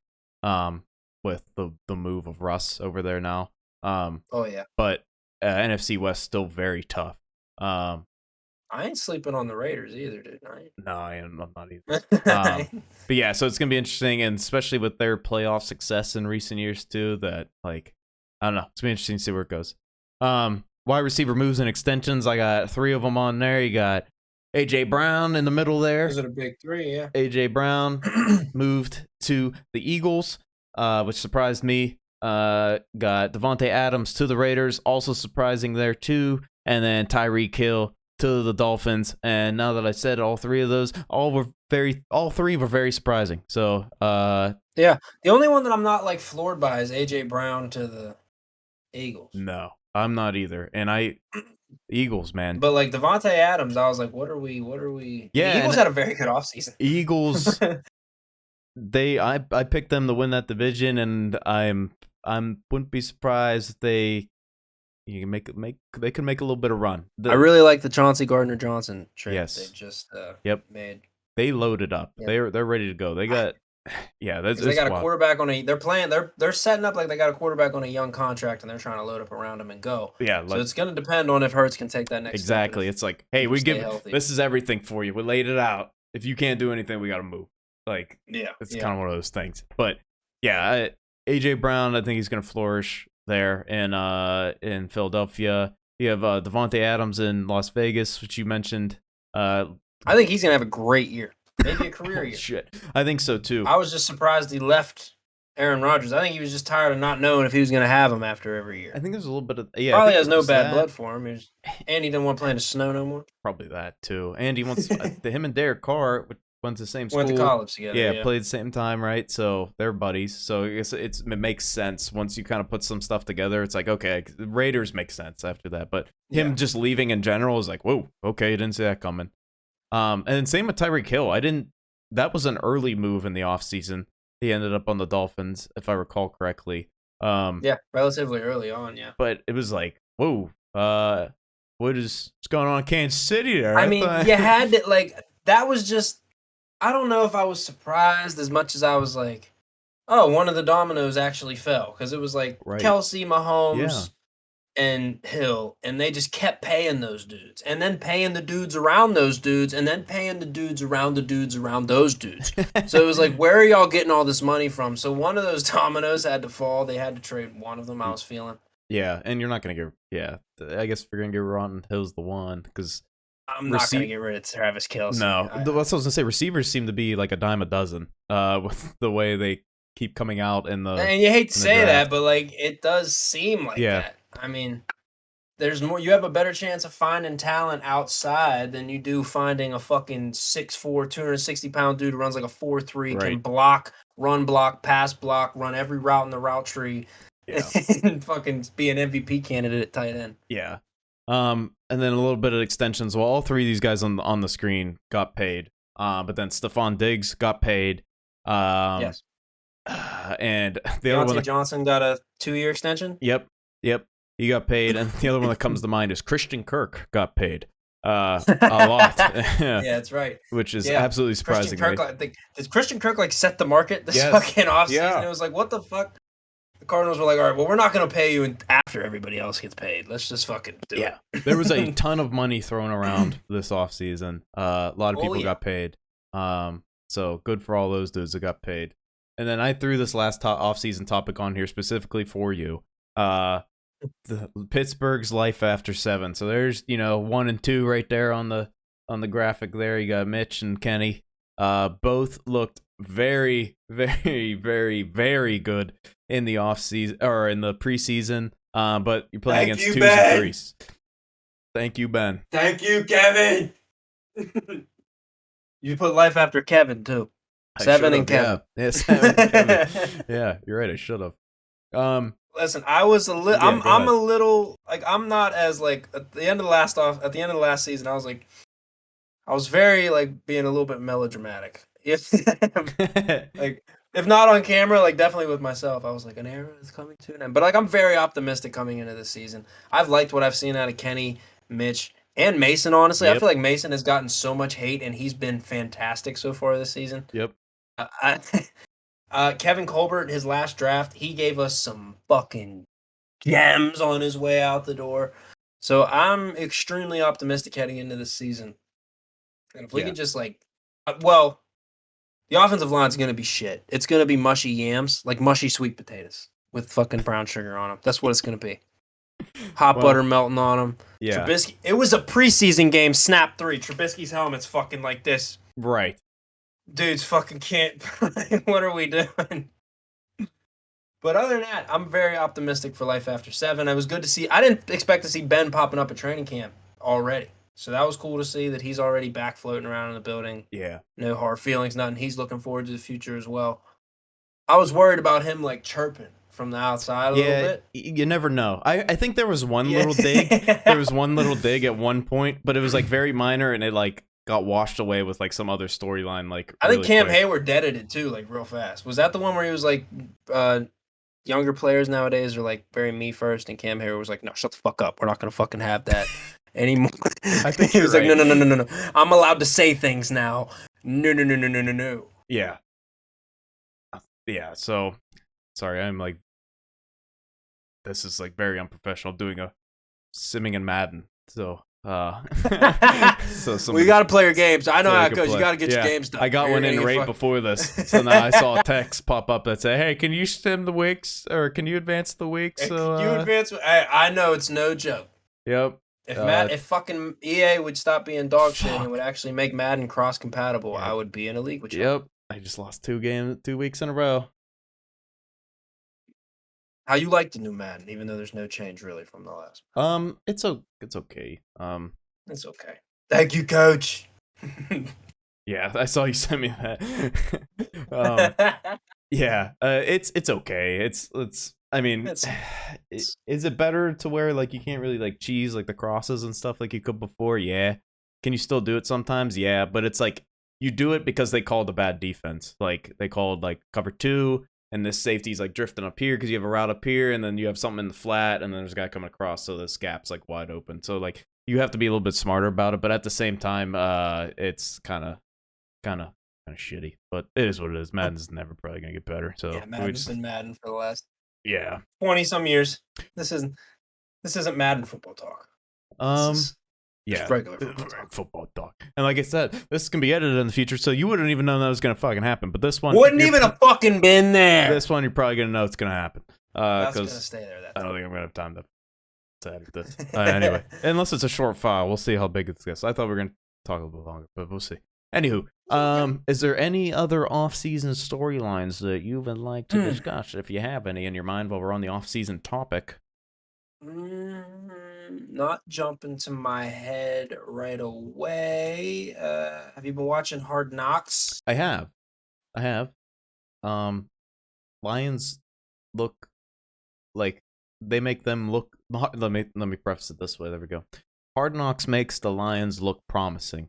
[SPEAKER 1] with the move of Russ over there now.
[SPEAKER 2] Oh, yeah.
[SPEAKER 1] But NFC West still very tough.
[SPEAKER 2] I ain't sleeping on the Raiders either, dude.
[SPEAKER 1] No, I'm not either.
[SPEAKER 2] I
[SPEAKER 1] But yeah, so it's gonna be interesting, and especially with their playoff success in recent years too. That like, I don't know, it's gonna be interesting to see where it goes. Wide receiver moves and extensions. I got 3 of them on there. You got AJ Brown in the middle there.
[SPEAKER 2] Those are the big 3, yeah.
[SPEAKER 1] AJ Brown moved to the Eagles, which surprised me. Got Devontae Adams to the Raiders, also surprising there too. And then Tyreek Hill to the Dolphins. And now that I said all 3 of those, all 3 were very surprising. So
[SPEAKER 2] Yeah, the only one that I'm not like floored by is AJ Brown to the Eagles.
[SPEAKER 1] no, I'm not either. And Eagles, man.
[SPEAKER 2] But like Devontae Adams, I was like, what are we?
[SPEAKER 1] Yeah,
[SPEAKER 2] The Eagles
[SPEAKER 1] and
[SPEAKER 2] had a very good offseason.
[SPEAKER 1] Eagles, I picked them to win that division, and wouldn't be surprised if they could make a little bit of run.
[SPEAKER 2] I really like the Chauncey Gardner-Johnson trade.
[SPEAKER 1] Yes.
[SPEAKER 2] They just made.
[SPEAKER 1] They loaded up.
[SPEAKER 2] Yep.
[SPEAKER 1] They're ready to go. They got
[SPEAKER 2] They got a quarterback on a. They're setting up like they got a quarterback on a young contract, and they're trying to load up around him and go.
[SPEAKER 1] Yeah,
[SPEAKER 2] So it's going to depend on if Hurts can take that next
[SPEAKER 1] exactly.
[SPEAKER 2] step.
[SPEAKER 1] It's like, hey,
[SPEAKER 2] Healthy.
[SPEAKER 1] this is everything for you. We laid it out. If you can't do anything, we got to move. Like,
[SPEAKER 2] Yeah,
[SPEAKER 1] it's kind of one of those things. But yeah, AJ Brown, I think he's going to flourish there in Philadelphia. You have Devontae Adams in Las Vegas, which you mentioned.
[SPEAKER 2] I think he's going to have a great year. Maybe a career year.
[SPEAKER 1] Shit. I think so too.
[SPEAKER 2] I was just surprised he left Aaron Rodgers. I think he was just tired of not knowing if he was going to have him after every year.
[SPEAKER 1] I think there's a little bit of
[SPEAKER 2] Probably has no bad blood for him. And he didn't want to play in the snow no more.
[SPEAKER 1] Probably that too. And he wants him and Derek Carr went to the same school.
[SPEAKER 2] Went to college together.
[SPEAKER 1] Yeah, played the same time, right? So they're buddies. So I guess it makes sense once you kind of put some stuff together. It's like, okay, the Raiders make sense after that, but him just leaving in general is like, whoa, okay, didn't see that coming. And same with Tyreek Hill. That was an early move in the offseason. He ended up on the Dolphins, if I recall correctly.
[SPEAKER 2] Relatively early on, yeah.
[SPEAKER 1] But it was like, whoa, what's going on in Kansas City there?
[SPEAKER 2] I mean, you had to, like, that was just, I don't know if I was surprised as much as I was like, oh, one of the dominoes actually fell. Because it was like Kelsey, Mahomes, and Hill, and they just kept paying those dudes, and then paying the dudes around those dudes, and then paying the dudes around those dudes. So it was like, where are y'all getting all this money from? So one of those dominoes had to fall. They had to trade one of them, I was feeling.
[SPEAKER 1] Yeah, and you're not going to I guess if you're going to get Ron Hill's the one, because
[SPEAKER 2] I'm not going to get rid of Travis Kelce.
[SPEAKER 1] No, that's what I was going to say. Receivers seem to be like a dime a dozen with the way they keep coming out in the.
[SPEAKER 2] And you hate to say that, but like it does seem like that. I mean, there's more. You have a better chance of finding talent outside than you do finding a fucking 6'4", 260-pound dude who runs like a 4.3, can block, run block, pass block, run every route in the route tree, and fucking be an MVP candidate at tight end.
[SPEAKER 1] Yeah. And then a little bit of extensions. Well, all 3 of these guys on the screen got paid. But then Stephon Diggs got paid.
[SPEAKER 2] Yes.
[SPEAKER 1] And the other one
[SPEAKER 2] Deontay
[SPEAKER 1] that,
[SPEAKER 2] Johnson got a 2-year extension.
[SPEAKER 1] yep, he got paid. And the other one that comes to mind is Christian Kirk got paid a lot.
[SPEAKER 2] Yeah, that's right.
[SPEAKER 1] Which is
[SPEAKER 2] Yeah,
[SPEAKER 1] absolutely
[SPEAKER 2] Christian
[SPEAKER 1] surprising
[SPEAKER 2] Kirk.
[SPEAKER 1] to me.
[SPEAKER 2] Did Christian Kirk like set the market this
[SPEAKER 1] Yes.
[SPEAKER 2] fucking offseason?
[SPEAKER 1] Yeah.
[SPEAKER 2] It was like, what the fuck? The Cardinals were like, all right, well, we're not going to pay you after everybody else gets paid. Let's just fucking do it.
[SPEAKER 1] There was a ton of money thrown around this offseason. A lot of people got paid. So good for all those dudes that got paid. And then I threw this last offseason topic on here specifically for you. The Pittsburgh's life after 7. So there's 1 and 2 right there on the graphic there. You got Mitch and Kenny. Both looked very, very, very, very good in the offseason or in the preseason. But you're playing against 2s and 3s. Thank you, Ben.
[SPEAKER 2] Thank you, Kevin. You put life after Kevin too. 7 and Kevin.
[SPEAKER 1] Yeah, 7 and Kevin. Yeah, you're right. I should have.
[SPEAKER 2] Listen, I was a little.
[SPEAKER 1] Yeah,
[SPEAKER 2] I'm a little like I'm not as like at the end of the last season. I was very like being a little bit melodramatic. If like if not on camera, like definitely with myself, I was like, an era is coming to an end. But like I'm very optimistic coming into this season. I've liked what I've seen out of Kenny, Mitch, and Mason. Honestly, I feel like Mason has gotten so much hate, and he's been fantastic so far this season.
[SPEAKER 1] Yep.
[SPEAKER 2] Kevin Colbert, his last draft, he gave us some fucking gems on his way out the door. So I'm extremely optimistic heading into this season. And if we can just like, the offensive line's going to be shit. It's going to be mushy yams, like mushy sweet potatoes with fucking brown sugar on them. That's what it's going to be. Hot butter melting on them.
[SPEAKER 1] Yeah.
[SPEAKER 2] Trubisky, it was a preseason game, snap 3. Trubisky's helmet's fucking like this.
[SPEAKER 1] Right.
[SPEAKER 2] Dudes fucking can't. What are we doing? But other than that, I'm very optimistic for life after 7. It was good to see. I didn't expect to see Ben popping up at training camp already. So that was cool to see that he's already back floating around in the building.
[SPEAKER 1] Yeah.
[SPEAKER 2] No hard feelings, nothing. He's looking forward to the future as well. I was worried about him like chirping from the outside a little bit.
[SPEAKER 1] You never know. I think there was one little dig. There was one little dig at one point, but it was like very minor, and it like got washed away with like some other storyline. Like
[SPEAKER 2] I think Cam Hayward deaded it too, like real fast. Was that the one where he was like, younger players nowadays are like very me first, and Cam Hayward was like, no, shut the fuck up. We're not gonna fucking have that anymore.
[SPEAKER 1] I think
[SPEAKER 2] he was
[SPEAKER 1] right.
[SPEAKER 2] like, no. I'm allowed to say things now. No.
[SPEAKER 1] Yeah. Yeah. So sorry, I'm like, this is like very unprofessional doing a simming and Madden. So
[SPEAKER 2] we got to play your games. I know how it goes. You got to get your games done.
[SPEAKER 1] I got one in right before this. So now I saw a text pop up that said, hey, can you sim the weeks, or can you advance the weeks? So
[SPEAKER 2] you advance. I know it's no joke.
[SPEAKER 1] Yep.
[SPEAKER 2] If fucking EA would stop being dog shit and would actually make Madden cross compatible, I would be in a league with you.
[SPEAKER 1] Yep. I just lost 2 weeks in a row.
[SPEAKER 2] How you like the new Madden, even though there's no change really from the last?
[SPEAKER 1] It's okay.
[SPEAKER 2] It's okay. Thank you, Coach.
[SPEAKER 1] Yeah, I saw you send me that. Yeah, it's okay. It's. I mean, is it better to where like you can't really like cheese like the crosses and stuff like you could before? Yeah. Can you still do it sometimes? Yeah, but it's like you do it because they called a bad defense. Like they called like cover 2. And this safety's like drifting up here because you have a route up here, and then you have something in the flat, and then there's a guy coming across, so this gap's like wide open. So like you have to be a little bit smarter about it, but at the same time, it's kind of shitty. But it is what it is. Madden's never probably gonna get better. So
[SPEAKER 2] yeah, Madden's been Madden for the last
[SPEAKER 1] 20-some
[SPEAKER 2] years. This isn't Madden football talk. Just regular
[SPEAKER 1] football talk. And like I said, this can be edited in the future, so you wouldn't even know that was gonna fucking happen. But this one
[SPEAKER 2] wouldn't even have fucking been there.
[SPEAKER 1] This one you're probably gonna know it's gonna happen.
[SPEAKER 2] That's gonna stay there.
[SPEAKER 1] I don't think I'm gonna have time to edit this. Anyway, unless it's a short file, we'll see how big it gets. I thought we were gonna talk a little bit longer, but we'll see. Anywho, is there any other off-season storylines that you would like to discuss, if you have any in your mind, while we're on the off-season topic?
[SPEAKER 2] Not jumping to my head right away. Have you been watching Hard Knocks?
[SPEAKER 1] I have. Lions look like they make them look. Let me preface it this way. There we go. Hard Knocks makes the Lions look promising.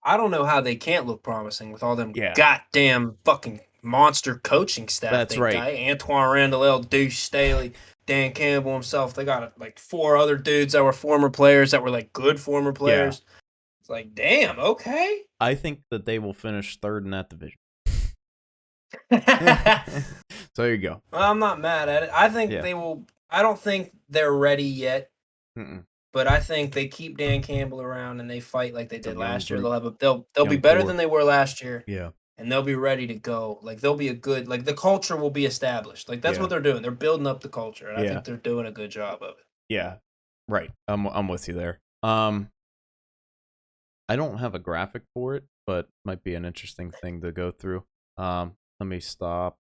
[SPEAKER 2] I don't know how they can't look promising with all them
[SPEAKER 1] Yeah,
[SPEAKER 2] goddamn fucking monster coaching staff
[SPEAKER 1] that's
[SPEAKER 2] they
[SPEAKER 1] right.
[SPEAKER 2] got. Antoine Randall, Deuce Staley, Dan Campbell himself. They got like 4 other dudes that were former players that were like good former
[SPEAKER 1] Yeah,
[SPEAKER 2] players. It's like, damn, okay.
[SPEAKER 1] I think that they will finish third in that division.
[SPEAKER 2] Well,
[SPEAKER 1] So there you go.
[SPEAKER 2] I'm not mad at it. I think
[SPEAKER 1] Yeah.
[SPEAKER 2] they will. I don't think they're ready yet,
[SPEAKER 1] Mm-mm.
[SPEAKER 2] but I think they keep Dan Campbell around and they fight like they
[SPEAKER 1] It's a
[SPEAKER 2] did
[SPEAKER 1] young
[SPEAKER 2] last year.
[SPEAKER 1] group,
[SPEAKER 2] They'll be
[SPEAKER 1] young
[SPEAKER 2] better
[SPEAKER 1] core.
[SPEAKER 2] than they were last year.
[SPEAKER 1] Yeah,
[SPEAKER 2] And they'll be ready to go. Like they'll be a good like the culture will be established. Like that's
[SPEAKER 1] yeah,
[SPEAKER 2] what they're doing. They're building up the culture, and I
[SPEAKER 1] yeah,
[SPEAKER 2] think they're doing a good job of it.
[SPEAKER 1] yeah. Right. I'm with you there. I don't have a graphic for it, but might be an interesting thing to go through. Let me stop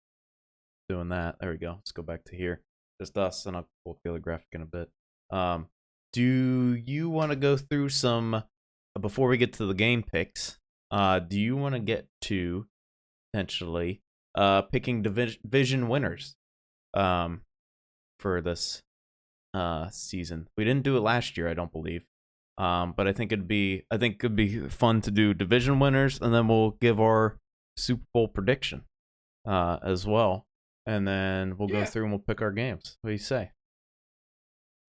[SPEAKER 1] doing that. There we go. Let's go back to here. Just us, and I'll pull up the other graphic in a bit. Do you want to go through some before we get to the game picks? Do you want to get to potentially picking division winners for this season? We didn't do it last year, I don't believe. But I think it'd be fun to do division winners, and then we'll give our Super Bowl prediction as well, and then we'll go
[SPEAKER 2] Yeah.
[SPEAKER 1] through and we'll pick our games. What do you say?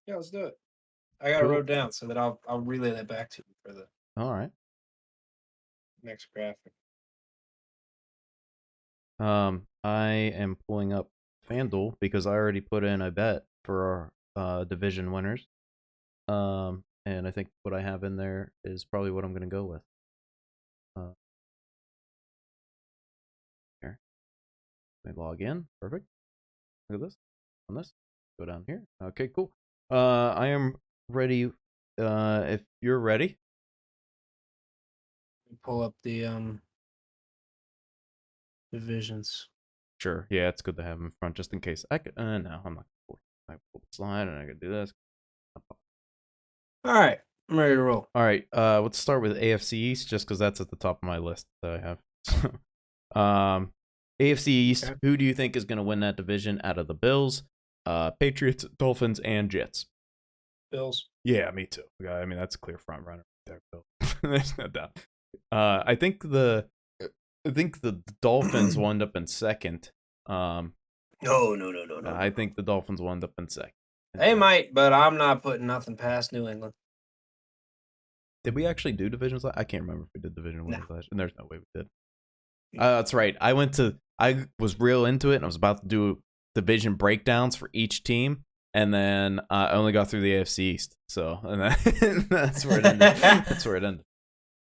[SPEAKER 2] Yeah, let's do it. I got it
[SPEAKER 1] Cool.
[SPEAKER 2] wrote down so that I'll relay that back to you for the
[SPEAKER 1] All right.
[SPEAKER 2] next graphic.
[SPEAKER 1] I am pulling up FanDuel because I already put in a bet for our division winners. And I think what I have in there is probably what I'm going to go with. Here, let me log in. Perfect. Look at this. On this, go down here. Okay, cool. I am ready. If you're ready.
[SPEAKER 2] Pull up the divisions.
[SPEAKER 1] Sure. Yeah, it's good to have them in front just in case. I could. No, I'm not. I pull the slide and I could do this.
[SPEAKER 2] All right, I'm ready to roll.
[SPEAKER 1] All right. Let's start with AFC East just because that's at the top of my list that I have. AFC East.
[SPEAKER 2] Okay.
[SPEAKER 1] Who do you think is going to win that division out of the Bills, Patriots, Dolphins, and Jets?
[SPEAKER 2] Bills.
[SPEAKER 1] Yeah, me too. I mean, that's a clear front runner there, Bill. There's no doubt. I think the Dolphins wound up in second.
[SPEAKER 2] No.
[SPEAKER 1] I think the Dolphins wound up in second.
[SPEAKER 2] They might, but I'm not putting nothing past New England.
[SPEAKER 1] Did we actually do divisions? I can't remember if we did division winners last. And there's no way we did.
[SPEAKER 2] Mm.
[SPEAKER 1] That's right. I was real into it, and I was about to do division breakdowns for each team, and then I only got through the AFC East. So, and that's where it ended. That's where it ended.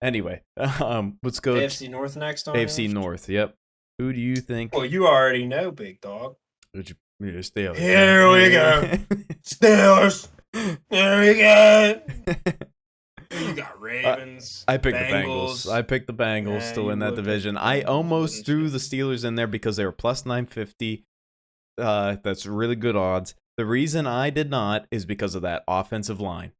[SPEAKER 1] Anyway, let's go.
[SPEAKER 2] AFC North next on
[SPEAKER 1] AFC North. Yep. Who do you think?
[SPEAKER 2] Well, you already know, big dog.
[SPEAKER 1] Steelers.
[SPEAKER 2] Here we go. Steelers. There we go. You got Ravens.
[SPEAKER 1] I picked the Bengals. I picked the Bengals to win that division. I almost threw the Steelers in there because they were plus 950. That's really good odds. The reason I did not is because of that offensive line.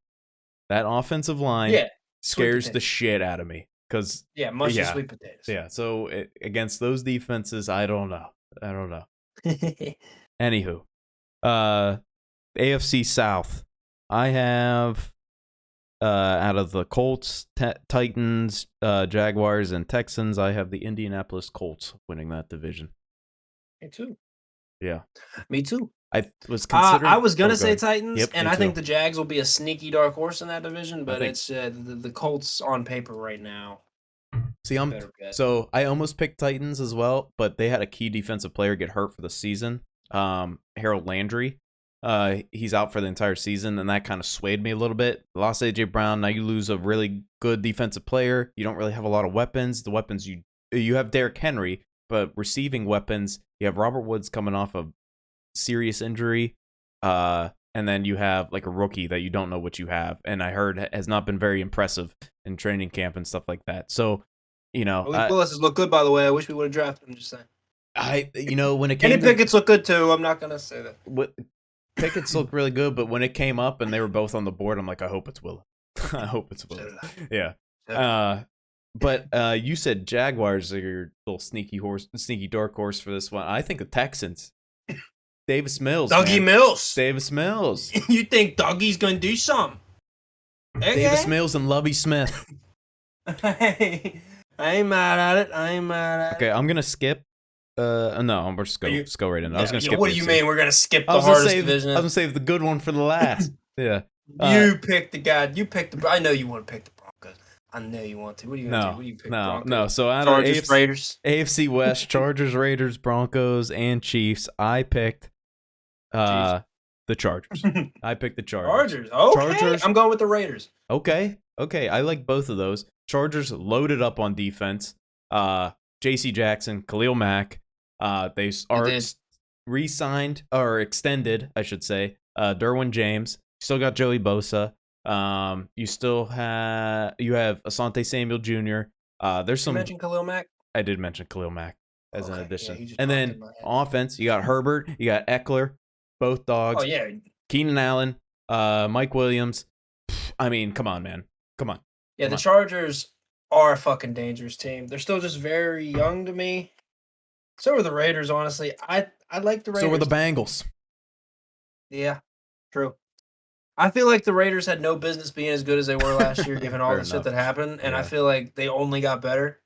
[SPEAKER 1] That offensive line scares the shit out of me. Because
[SPEAKER 2] much as sweet potatoes.
[SPEAKER 1] Yeah, so against those defenses, I don't know. Anywho, AFC South. I have out of the Colts, Titans, Jaguars, and Texans, I have the Indianapolis Colts winning that division.
[SPEAKER 2] Me too.
[SPEAKER 1] Yeah.
[SPEAKER 2] Me too.
[SPEAKER 1] I was considering.
[SPEAKER 2] I was gonna say Titans, and I think
[SPEAKER 1] too.
[SPEAKER 2] the Jags will be a sneaky dark horse in that division, but it's the Colts on paper right now.
[SPEAKER 1] See, so I almost picked Titans as well, but they had a key defensive player get hurt for the season. Harold Landry. He's out for the entire season, and that kind of swayed me a little bit. Lost AJ Brown. Now you lose a really good defensive player. You don't really have a lot of weapons. The weapons you have Derrick Henry, but receiving weapons, you have Robert Woods coming off a serious injury. And then you have like a rookie that you don't know what you have, and I heard has not been very impressive in training camp and stuff like that. So,
[SPEAKER 2] Malik Willis has looked good, by the way. I wish we would have drafted him. Just saying.
[SPEAKER 1] When it came,
[SPEAKER 2] Kenny Pickett's look good too. I'm not gonna say that.
[SPEAKER 1] Pickett's look really good, but when it came up and they were both on the board, I'm like, I hope it's Willis. I hope it's Willis. Yeah. But you said Jaguars are your little sneaky dark horse for this one. I think the Texans. Davis Mills. Davis Mills.
[SPEAKER 2] You think Dougie's gonna do something?
[SPEAKER 1] Davis Mills and Lovie Smith.
[SPEAKER 2] I ain't mad at it. I ain't mad at
[SPEAKER 1] Okay,
[SPEAKER 2] it.
[SPEAKER 1] I'm gonna skip. No, we're just
[SPEAKER 2] Are you?
[SPEAKER 1] go right in. I was gonna skip
[SPEAKER 2] What do you
[SPEAKER 1] AFC.
[SPEAKER 2] mean we're gonna skip
[SPEAKER 1] I
[SPEAKER 2] the
[SPEAKER 1] was gonna
[SPEAKER 2] hardest
[SPEAKER 1] save. I
[SPEAKER 2] division?
[SPEAKER 1] was gonna save the good one for the last. Yeah.
[SPEAKER 2] You picked the guy. You picked the. I know you want to pick the Broncos. I know you want to. What are you gonna do?
[SPEAKER 1] No,
[SPEAKER 2] What do you pick?
[SPEAKER 1] no.
[SPEAKER 2] Broncos,
[SPEAKER 1] So out of
[SPEAKER 2] Chargers, Raiders.
[SPEAKER 1] AFC West, Chargers, Raiders, Broncos, and Chiefs, I picked
[SPEAKER 2] Chiefs.
[SPEAKER 1] the Chargers. I picked the Chargers.
[SPEAKER 2] Chargers. Okay,
[SPEAKER 1] Chargers.
[SPEAKER 2] I'm going with the Raiders.
[SPEAKER 1] Okay. I like both of those. Chargers loaded up on defense. J.C. Jackson, Khalil Mack. They are re-signed or extended, I should say. Derwin James. Still got Joey Bosa. You have Asante Samuel Jr. There's some.
[SPEAKER 2] You mentioned Khalil Mack.
[SPEAKER 1] I did mention Khalil Mack as an addition.
[SPEAKER 2] Yeah,
[SPEAKER 1] and then offense, you got Herbert, you got Eckler, both dogs.
[SPEAKER 2] Oh yeah.
[SPEAKER 1] Keenan Allen, Mike Williams. I mean, come on, man. Come on.
[SPEAKER 2] Yeah, the Chargers are a fucking dangerous team. They're still just very young to me. So are the Raiders, honestly. I like the Raiders.
[SPEAKER 1] So were the Bengals.
[SPEAKER 2] Yeah, true. I feel like the Raiders had no business being as good as they were last year, given all the shit that happened, and I feel like they only got better.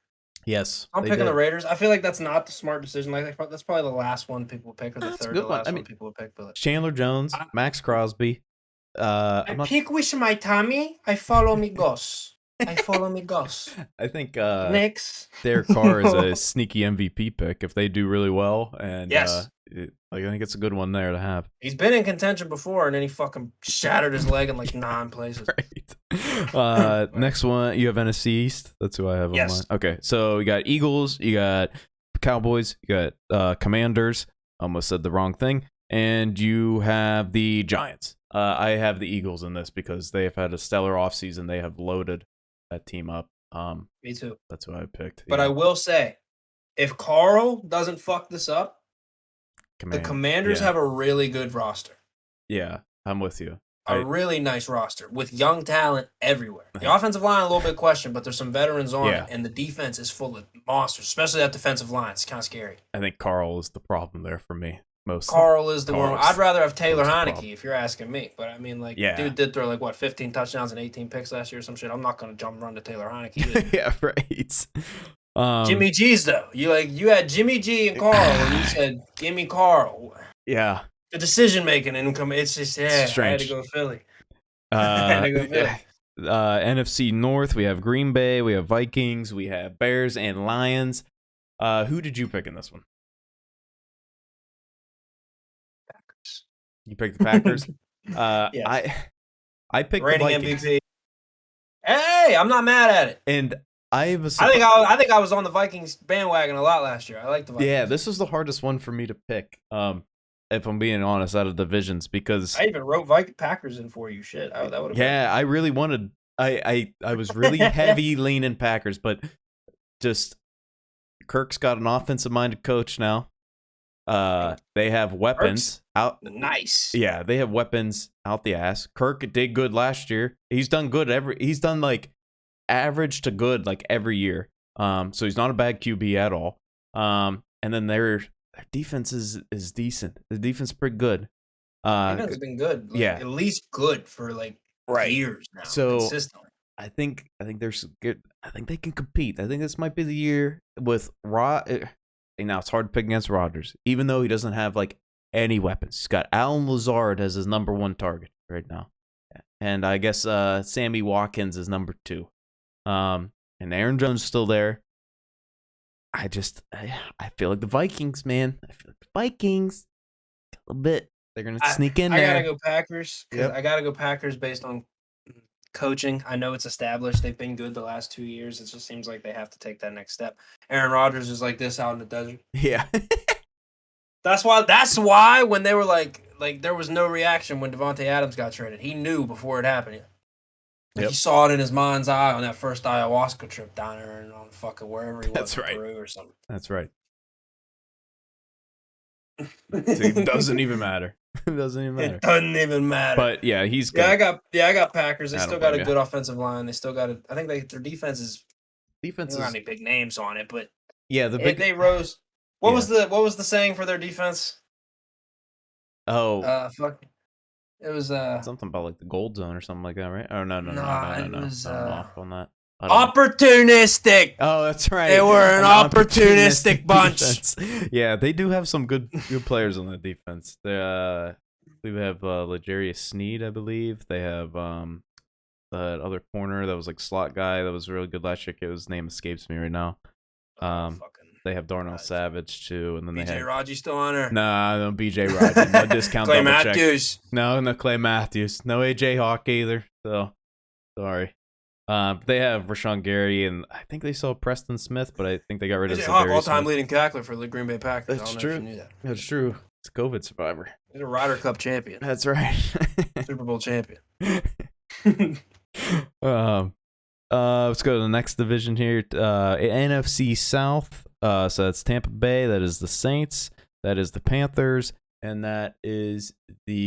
[SPEAKER 1] Yes,
[SPEAKER 2] I'm picking the Raiders. I feel like that's not the smart decision. Like that's probably the last one people will pick, or the third to last one people will pick. But
[SPEAKER 1] Chandler Jones, Max Crosby.
[SPEAKER 2] I pick with my Tommy. I follow me Gus. I follow me Gus.
[SPEAKER 1] I think
[SPEAKER 2] Knicks.
[SPEAKER 1] Derek Carr is a sneaky MVP pick if they do really well, and
[SPEAKER 2] yes.
[SPEAKER 1] I think it's a good one there to have.
[SPEAKER 2] He's been in contention before, and then he fucking shattered his leg in like 9 places.
[SPEAKER 1] Right. Next one, you have NFC East. That's who I have on mine. Okay, so you got Eagles, you got Cowboys, you got Commanders. Almost said the wrong thing. And you have the Giants. I have the Eagles in this because they have had a stellar offseason. They have loaded that team up.
[SPEAKER 2] Me too.
[SPEAKER 1] That's who I picked.
[SPEAKER 2] But I will say, if Carl doesn't fuck this up, the Commanders have a really good roster.
[SPEAKER 1] Yeah, I'm with you.
[SPEAKER 2] A really nice roster with young talent everywhere. The offensive line a little bit questioned, but there's some veterans on it, and the defense is full of monsters, especially that defensive line. It's kind of scary.
[SPEAKER 1] I think Carl is the problem there for me.
[SPEAKER 2] Carl is the one. I'd rather have Taylor Heineke if you're asking me. But I mean, dude did throw 15 touchdowns and 18 picks last year or some shit. I'm not gonna jump run to Taylor Heineke.
[SPEAKER 1] Yeah, right.
[SPEAKER 2] Jimmy G's though. You had Jimmy G and Carl, and you said, "Give me Carl."
[SPEAKER 1] Yeah.
[SPEAKER 2] The decision making income. It's just strange. I had to go Philly.
[SPEAKER 1] NFC North. We have Green Bay. We have Vikings. We have Bears and Lions. Who did you pick in this one? You picked the Packers.
[SPEAKER 2] Yes.
[SPEAKER 1] I picked
[SPEAKER 2] Reigning
[SPEAKER 1] the Vikings.
[SPEAKER 2] MVP. Hey, I'm not mad at it.
[SPEAKER 1] And I think
[SPEAKER 2] I was on the Vikings bandwagon a lot last year. I like the Vikings.
[SPEAKER 1] Yeah, this was the hardest one for me to pick. If I'm being honest, out of divisions, because
[SPEAKER 2] I even wrote Packers in for you. Shit, that would have.
[SPEAKER 1] Yeah, I really wanted. I was really heavy leaning Packers, but just Kirk's got an offensive minded coach now. They have weapons out.
[SPEAKER 2] Nice.
[SPEAKER 1] Yeah, they have weapons out the ass. Kirk did good last year. He's done good he's done like average to good like every year. So he's not a bad QB at all. And then their defense is decent. The defense is pretty good.
[SPEAKER 2] Defense has been good. At least good for years now.
[SPEAKER 1] So
[SPEAKER 2] consistently.
[SPEAKER 1] I think there's good. I think they can compete. I think this might be the year with Now it's hard to pick against Rodgers, even though he doesn't have any weapons. He's got Alan Lazard as his number 1 target right now, and I guess Sammy Watkins is number 2. And Aaron Jones is still there. I feel like the Vikings, man. I feel like the Vikings a little bit. They're gonna sneak in there.
[SPEAKER 2] I gotta go Packers. I gotta go Packers based on coaching. I know it's established. They've been good the last 2 years. It just seems like they have to take that next step. Aaron Rodgers is like this out in the desert.
[SPEAKER 1] Yeah.
[SPEAKER 2] That's why when they were like there was no reaction when Devontae Adams got traded. He knew before it happened. He saw it in his mind's eye on that first ayahuasca trip down there and on fucking wherever he was.
[SPEAKER 1] That's right.
[SPEAKER 2] Peru or something.
[SPEAKER 1] That's right. It doesn't even matter. It doesn't even matter. But yeah, he's good.
[SPEAKER 2] I got Packers. They still got a good offensive line. They still got I think their defense is don't got any big names on it, but they rose. What was the saying for their defense?
[SPEAKER 1] Oh,
[SPEAKER 2] fuck. It was
[SPEAKER 1] something about the gold zone or something like that, right? Oh no.
[SPEAKER 2] It was
[SPEAKER 1] I'm off on that. I don't know.
[SPEAKER 2] Opportunistic.
[SPEAKER 1] Oh, that's right.
[SPEAKER 2] They were an opportunistic bunch.
[SPEAKER 1] Defense. Yeah, they do have some good players on the defense. We have L'Jarius Sneed, I believe. They have that other corner that was like slot guy that was really good last year. His name escapes me right now. They have Darnell Savage too, and then
[SPEAKER 2] BJ
[SPEAKER 1] they have
[SPEAKER 2] Raji still on her.
[SPEAKER 1] Nah, no BJ Raji, no discount.
[SPEAKER 2] Clay
[SPEAKER 1] double
[SPEAKER 2] Matthews.
[SPEAKER 1] Check. No Clay Matthews, no AJ Hawk either. So sorry. They have Rashawn Gary, and I think they saw Preston Smith, but I think they got rid of
[SPEAKER 2] AJ Hawk,
[SPEAKER 1] Zadarius
[SPEAKER 2] all-time
[SPEAKER 1] Smith.
[SPEAKER 2] leading tackler for the Green Bay Packers.
[SPEAKER 1] That's
[SPEAKER 2] I don't
[SPEAKER 1] true.
[SPEAKER 2] know if you knew that.
[SPEAKER 1] That's true. It's a COVID survivor.
[SPEAKER 2] He's a Ryder Cup champion.
[SPEAKER 1] That's right.
[SPEAKER 2] Super Bowl champion.
[SPEAKER 1] Let's go to the next division here. NFC South. So that's Tampa Bay. That is the Saints. That is the Panthers. And that is the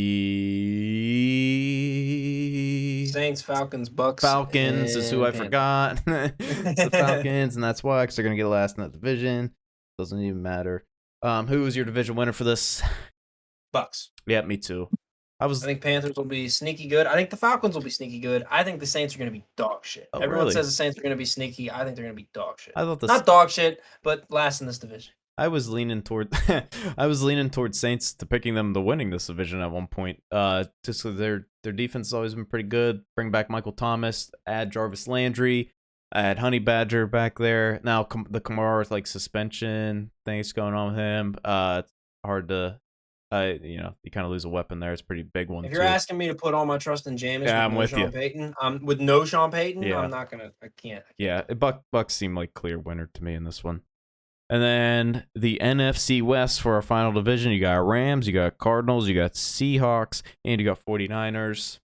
[SPEAKER 2] Saints, Falcons, Bucks.
[SPEAKER 1] Falcons is who I forgot. It's the Falcons, and that's why, because they're going to get last in that division. Doesn't even matter. Who is your division winner for this?
[SPEAKER 2] Bucks.
[SPEAKER 1] Yeah, me too. I
[SPEAKER 2] think Panthers will be sneaky good. I think the Falcons will be sneaky good. I think the Saints are going to be dog shit.
[SPEAKER 1] Oh,
[SPEAKER 2] Everyone
[SPEAKER 1] really?
[SPEAKER 2] says the Saints are going to be sneaky. I think they're going to be dog shit.
[SPEAKER 1] I thought
[SPEAKER 2] not dog shit, but last in this division.
[SPEAKER 1] I was leaning toward Saints to picking them to winning this division at one point. Just because their defense has always been pretty good. Bring back Michael Thomas, add Jarvis Landry, add Honey Badger back there. Now the Kamara suspension things going on with him. It's hard to. You kind of lose a weapon there. It's a pretty big one.
[SPEAKER 2] If you're asking me to put all my trust in Jameis,
[SPEAKER 1] yeah, I'm with
[SPEAKER 2] Sean
[SPEAKER 1] you.
[SPEAKER 2] Payton, with no Sean Payton,
[SPEAKER 1] yeah.
[SPEAKER 2] I'm not gonna. I can't.
[SPEAKER 1] Yeah, Bucks seem like clear winner to me in this one. And then the NFC West for our final division, you got Rams, you got Cardinals, you got Seahawks, and you got 49ers.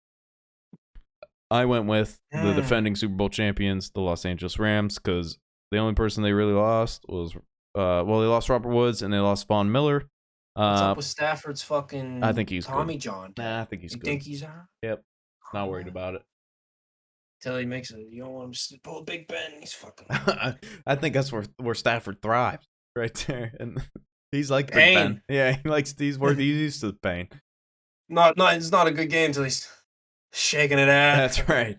[SPEAKER 1] I went with the defending Super Bowl champions, the Los Angeles Rams, because the only person they really lost was, they lost Robert Woods and they lost Von Miller.
[SPEAKER 2] What's up with Stafford's fucking
[SPEAKER 1] I think he's
[SPEAKER 2] Tommy
[SPEAKER 1] good.
[SPEAKER 2] John?
[SPEAKER 1] Nah, I think he's good.
[SPEAKER 2] You think he's out?
[SPEAKER 1] Yep. Not worried about it.
[SPEAKER 2] Till he makes it. You don't want him to pull a Big Ben. He's fucking.
[SPEAKER 1] I think that's where Stafford thrives, right there, and he's like
[SPEAKER 2] pain.
[SPEAKER 1] Big Ben. Yeah, he's used to the pain.
[SPEAKER 2] It's not a good game until he's shaking it out.
[SPEAKER 1] That's right.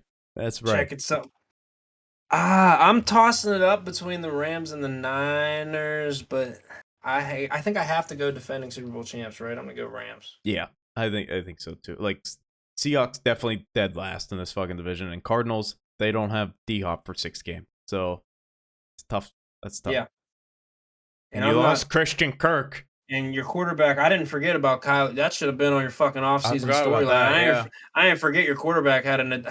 [SPEAKER 2] Checking something. I'm tossing it up between the Rams and the Niners, but I think I have to go defending Super Bowl champs, right? I'm gonna go Rams.
[SPEAKER 1] Yeah, I think so too. Seahawks definitely dead last in this fucking division, and Cardinals, they don't have D-Hop for 6 games, so it's tough. That's tough.
[SPEAKER 2] Yeah.
[SPEAKER 1] And you lost Christian Kirk.
[SPEAKER 2] And your quarterback, I didn't forget about Kyle. That should have been on your fucking offseason storyline. I didn't forget your quarterback had an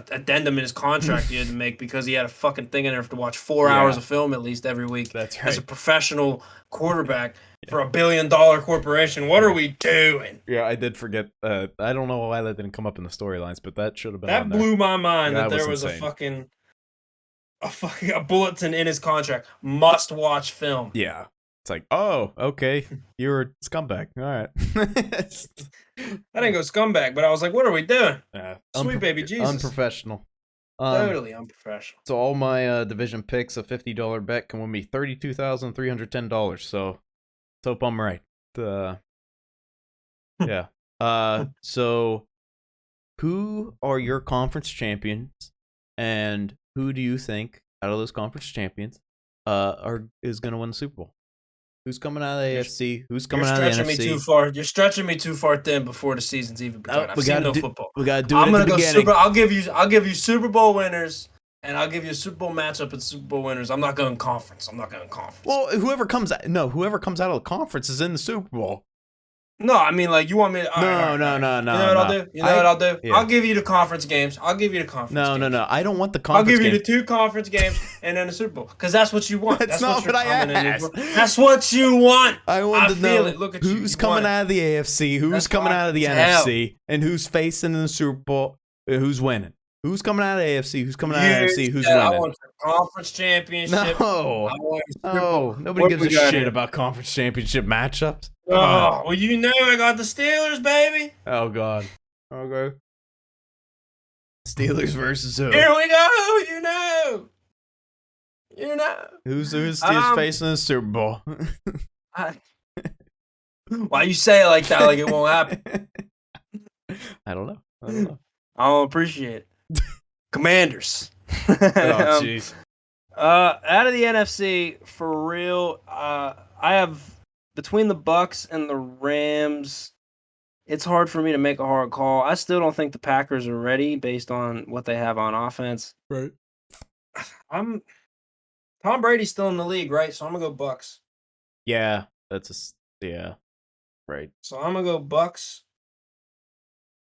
[SPEAKER 2] addendum in his contract he had to make because he had a fucking thing in there to watch 4 hours of film at least every week.
[SPEAKER 1] That's right.
[SPEAKER 2] As a professional quarterback for $1 billion corporation. What are we doing?
[SPEAKER 1] Yeah, I did forget. I don't know why that didn't come up in the storylines, but that should have been.
[SPEAKER 2] That blew my mind that there was
[SPEAKER 1] insane.
[SPEAKER 2] a bulletin in his contract. Must watch film.
[SPEAKER 1] Yeah. It's like, oh, okay, you're a scumbag. All right.
[SPEAKER 2] I didn't go scumbag, but I was like, what are we doing?
[SPEAKER 1] Sweet
[SPEAKER 2] baby Jesus.
[SPEAKER 1] Unprofessional.
[SPEAKER 2] Totally unprofessional.
[SPEAKER 1] So all my division picks, a $50 bet can win me $32,310. So let's hope I'm right. Yeah. So who are your conference champions, and who do you think out of those conference champions is going to win the Super Bowl? Who's coming out of the AFC? Who's coming out of the NFC?
[SPEAKER 2] You're stretching me too far. You're stretching me too far thin before the season's even begun. I've seen no football.
[SPEAKER 1] We gotta do it at the beginning.
[SPEAKER 2] I'll give you Super Bowl winners, and I'll give you a Super Bowl matchup at Super Bowl winners. I'm not going conference.
[SPEAKER 1] Well, whoever comes out of the conference is in the Super Bowl.
[SPEAKER 2] No, I mean, you want me to...
[SPEAKER 1] No.
[SPEAKER 2] You know what I'll do? I'll do? Yeah. I'll give you the conference games.
[SPEAKER 1] No. I don't want the conference
[SPEAKER 2] games. I'll give you the 2 conference games and then the Super Bowl. Because that's what you want.
[SPEAKER 1] That's not what I asked.
[SPEAKER 2] That's what you want.
[SPEAKER 1] I want to know
[SPEAKER 2] Look at
[SPEAKER 1] who's coming out of the AFC, who's coming out of the NFC, and who's facing in the Super Bowl, who's winning. Who's coming out of the AFC? Who's coming out of the NFC? Who's winning?
[SPEAKER 2] I want the conference championship.
[SPEAKER 1] No. Nobody gives a shit about conference championship matchups.
[SPEAKER 2] Oh, well, you know I got the Steelers, baby.
[SPEAKER 1] Oh, God. Okay. Steelers versus who?
[SPEAKER 2] Here we go. You know.
[SPEAKER 1] Who's Steelers facing in the Super Bowl?
[SPEAKER 2] Why you say it like that, like it won't happen?
[SPEAKER 1] I don't know.
[SPEAKER 2] I don't appreciate it. Commanders.
[SPEAKER 1] Oh,
[SPEAKER 2] um,
[SPEAKER 1] jeez.
[SPEAKER 2] out of the NFC, for real, I have between the Bucks and the Rams. It's hard for me to make a hard call. I still don't think the Packers are ready based on what they have on offense.
[SPEAKER 1] Right.
[SPEAKER 2] I'm Tom Brady's still in the league, right? So I'm gonna go Bucks.
[SPEAKER 1] Yeah, yeah, right.
[SPEAKER 2] So I'm gonna go Bucks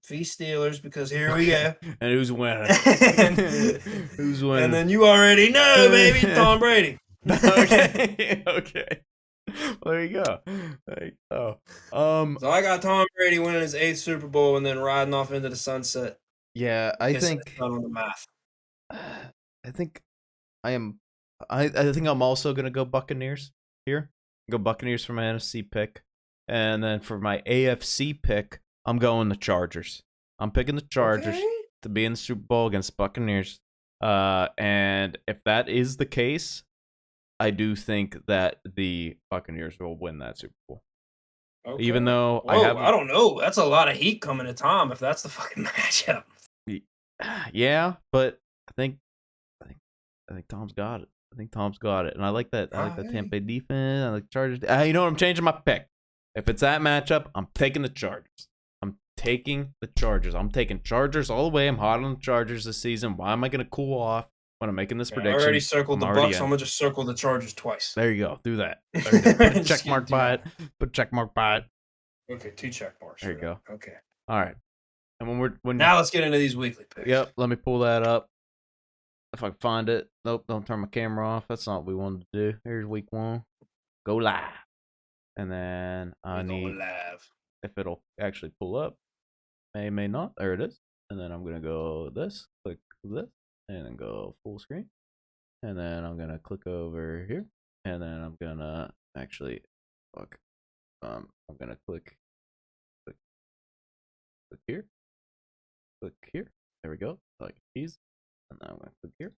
[SPEAKER 2] v Steelers because here we go.
[SPEAKER 1] And who's winning?
[SPEAKER 2] and,
[SPEAKER 1] Who's
[SPEAKER 2] and
[SPEAKER 1] winning?
[SPEAKER 2] then you already know, baby, Tom Brady.
[SPEAKER 1] Okay, okay. Well, there you go. There you go.
[SPEAKER 2] So I got Tom Brady winning his 8th Super Bowl and then riding off into the sunset.
[SPEAKER 1] Yeah, I
[SPEAKER 2] Kissing
[SPEAKER 1] think
[SPEAKER 2] his son on the mouth.
[SPEAKER 1] I think I am. I think I'm also gonna go Buccaneers here. Go Buccaneers for my NFC pick, and then for my AFC pick, I'm going the Chargers. I'm picking the Chargers
[SPEAKER 2] Okay.
[SPEAKER 1] to be in the Super Bowl against Buccaneers. And if that is the case, I do think that the Buccaneers will win that Super Bowl.
[SPEAKER 2] Okay.
[SPEAKER 1] Even though
[SPEAKER 2] Whoa, I don't know. That's a lot of heat coming to Tom if that's the fucking matchup.
[SPEAKER 1] yeah, but I think Tom's got it. I think Tom's got it, and I like that. I like that Tampa Bay defense. I like Chargers. You know what? I'm changing my pick. If it's that matchup, I'm taking the Chargers. I'm taking the Chargers. I'm taking Chargers all the way. I'm hot on the Chargers this season. Why am I going to cool off when I'm making this prediction?
[SPEAKER 2] I already circled the
[SPEAKER 1] already
[SPEAKER 2] Bucks, so I'm gonna just circle the Chargers twice.
[SPEAKER 1] There you go. Do that. There you go. Put a
[SPEAKER 2] Just
[SPEAKER 1] check mark
[SPEAKER 2] do
[SPEAKER 1] by
[SPEAKER 2] that.
[SPEAKER 1] it. Put a check mark by it.
[SPEAKER 2] Okay, 2 check marks.
[SPEAKER 1] There you go.
[SPEAKER 2] Okay.
[SPEAKER 1] All right. And when
[SPEAKER 2] Now let's get into these weekly picks.
[SPEAKER 1] Yep. Let me pull that up. If I can find it. Nope, don't turn my camera off. That's not what we wanted to do. Here's week 1. Go live. And then I need,
[SPEAKER 2] live.
[SPEAKER 1] if it'll actually pull up. May not. There it is. And then I'm going to go this, click this, and then go full screen. And then I'm going to click over here. And then I'm going to actually, I'm going to click here. Click here. There we go. Like these. And then I'm going to click here.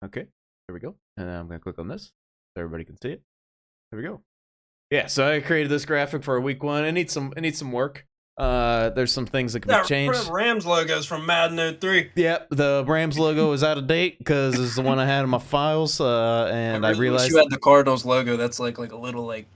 [SPEAKER 1] Okay, there we go. And then I'm going to click on this so everybody can see it. There we go. Yeah, so I created this graphic for week 1. It needs some work. There's some things that can be changed.
[SPEAKER 2] Rams logo's from Madden 03.
[SPEAKER 1] Yep, the Rams logo is out of date because it's the one I had in my files. And I realized
[SPEAKER 2] you had the Cardinals logo. That's like a little like